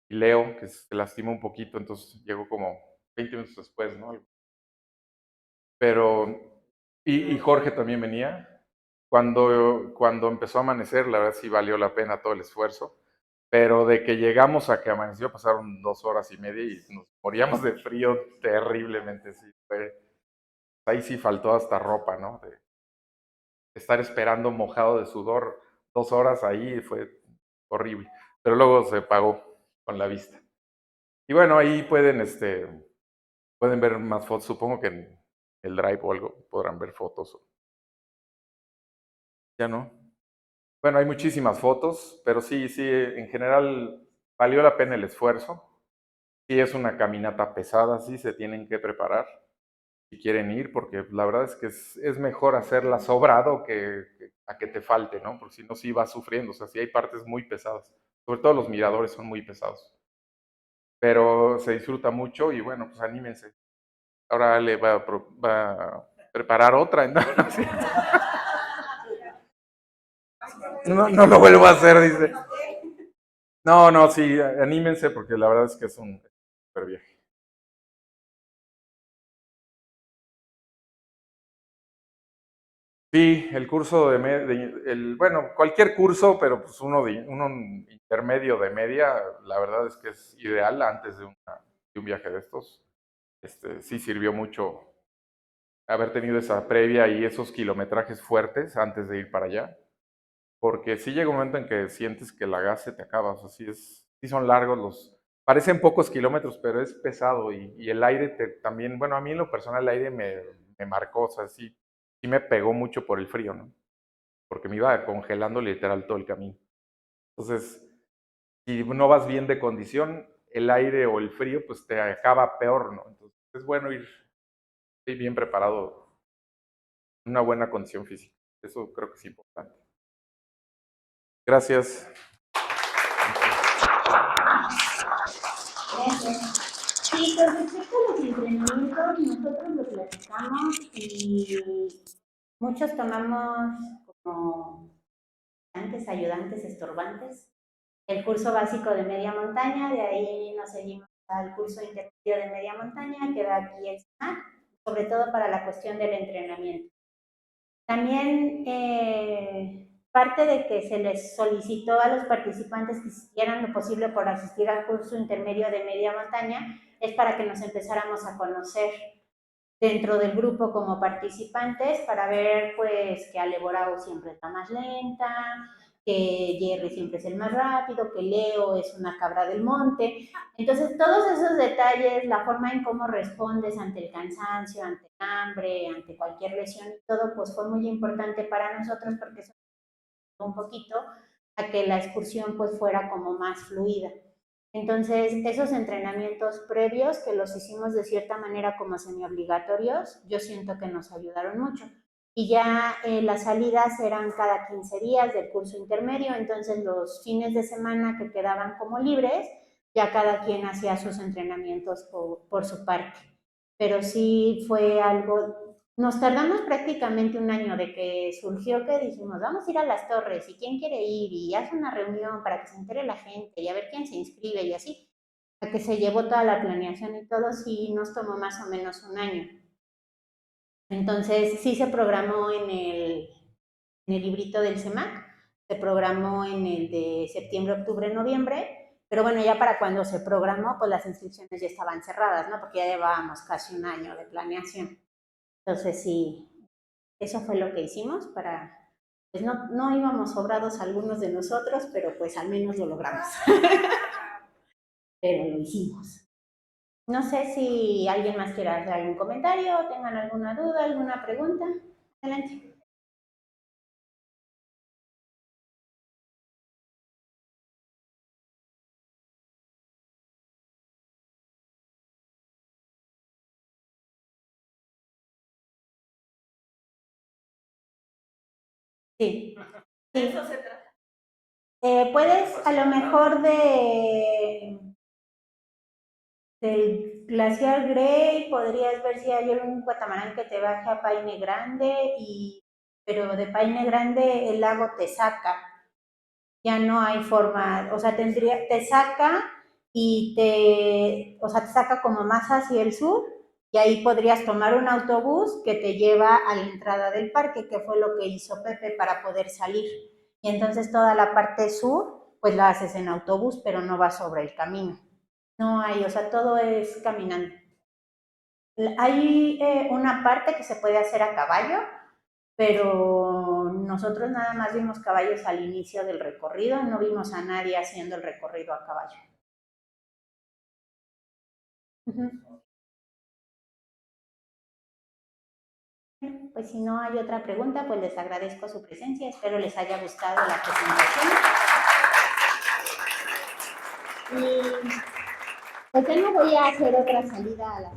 y Leo, que se lastimó un poquito, entonces llegó como 20 minutos después, ¿no? Pero, y Jorge también venía. Cuando empezó a amanecer, la verdad sí valió la pena todo el esfuerzo, pero de que llegamos a que amaneció pasaron 2 horas y media y nos moríamos de frío terriblemente, sí. Ahí sí faltó hasta ropa, ¿no? De estar esperando mojado de sudor 2 horas ahí fue horrible, pero luego se pagó con la vista. Y bueno, ahí pueden ver más fotos, supongo que en el Drive o algo podrán ver fotos. Ya no. Bueno, hay muchísimas fotos, pero sí, sí, en general valió la pena el esfuerzo. Sí, es una caminata pesada, sí, se tienen que preparar si quieren ir, porque la verdad es que es mejor hacerla sobrado que a que te falte, ¿no? Porque si no, sí vas sufriendo. O sea, sí hay partes muy pesadas. Sobre todo los miradores son muy pesados. Pero se disfruta mucho y bueno, pues anímense. Ahora le va a preparar otra, entonces. No, no lo vuelvo a hacer, dice. No, no, sí, anímense porque la verdad es que es un super viaje. Sí, el curso bueno, cualquier curso, pero pues uno intermedio de media, la verdad es que es ideal antes de un viaje de estos. Sí sirvió mucho haber tenido esa previa y esos kilometrajes fuertes antes de ir para allá, porque sí llega un momento en que sientes que la gas se te acaba, o sea, sí son largos parecen pocos kilómetros, pero es pesado y el aire también, bueno, a mí en lo personal el aire me marcó, o sea, sí me pegó mucho por el frío, ¿no? Porque me iba congelando literal todo el camino. Entonces, si no vas bien de condición, el aire o el frío, pues te acaba peor, ¿no? Entonces, es bueno ir bien preparado, una buena condición física. Eso creo que es importante. Gracias. Sí, con respecto a los entrenamientos, nosotros lo platicamos y muchos tomamos como ayudantes, estorbantes, el curso básico de media montaña, de ahí nos seguimos al curso intermedio de media montaña, que da aquí el SMAC, sobre todo para la cuestión del entrenamiento. También parte de que se les solicitó a los participantes que hicieran lo posible por asistir al curso intermedio de media montaña es para que nos empezáramos a conocer dentro del grupo como participantes para ver pues que Aleborao siempre está más lenta, que Jerry siempre es el más rápido, que Leo es una cabra del monte. Entonces, todos esos detalles, la forma en cómo respondes ante el cansancio, ante el hambre, ante cualquier lesión y todo, pues fue muy importante para nosotros porque eso un poquito a que la excursión pues fuera como más fluida. Entonces, esos entrenamientos previos que los hicimos de cierta manera como semiobligatorios, yo siento que nos ayudaron mucho. Y ya las salidas eran cada 15 días del curso intermedio, entonces los fines de semana que quedaban como libres, ya cada quien hacía sus entrenamientos por su parte. Pero sí fue algo, nos tardamos prácticamente un año de que surgió que dijimos, vamos a ir a las torres y quién quiere ir y haz una reunión para que se entere la gente y a ver quién se inscribe y así, a que se llevó toda la planeación y todo, sí nos tomó más o menos un año. Entonces sí se programó en el librito del CEMAC, se programó en el de septiembre, octubre, noviembre, pero bueno, ya para cuando se programó, pues las inscripciones ya estaban cerradas, ¿no? Porque ya llevábamos casi un año de planeación. Entonces sí, eso fue lo que hicimos para, pues no íbamos sobrados algunos de nosotros, pero pues al menos lo logramos. Pero lo hicimos. No sé si alguien más quiera hacer algún comentario, tengan alguna duda, alguna pregunta. Adelante. Sí. De eso se trata. Puedes a lo mejor del glaciar Grey, podrías ver si hay algún catamarán que te baje a Paine Grande, pero de Paine Grande el lago te saca. Ya no hay forma, o sea, te saca o sea, te saca como más hacia el sur y ahí podrías tomar un autobús que te lleva a la entrada del parque, que fue lo que hizo Pepe para poder salir. Y entonces toda la parte sur, pues la haces en autobús, pero no vas sobre el camino. No hay, o sea, todo es caminando. Hay una parte que se puede hacer a caballo, pero nosotros nada más vimos caballos al inicio del recorrido, no vimos a nadie haciendo el recorrido a caballo. Pues si no hay otra pregunta, pues les agradezco su presencia, espero les haya gustado la presentación. Y pues ya no voy a hacer otra salida a las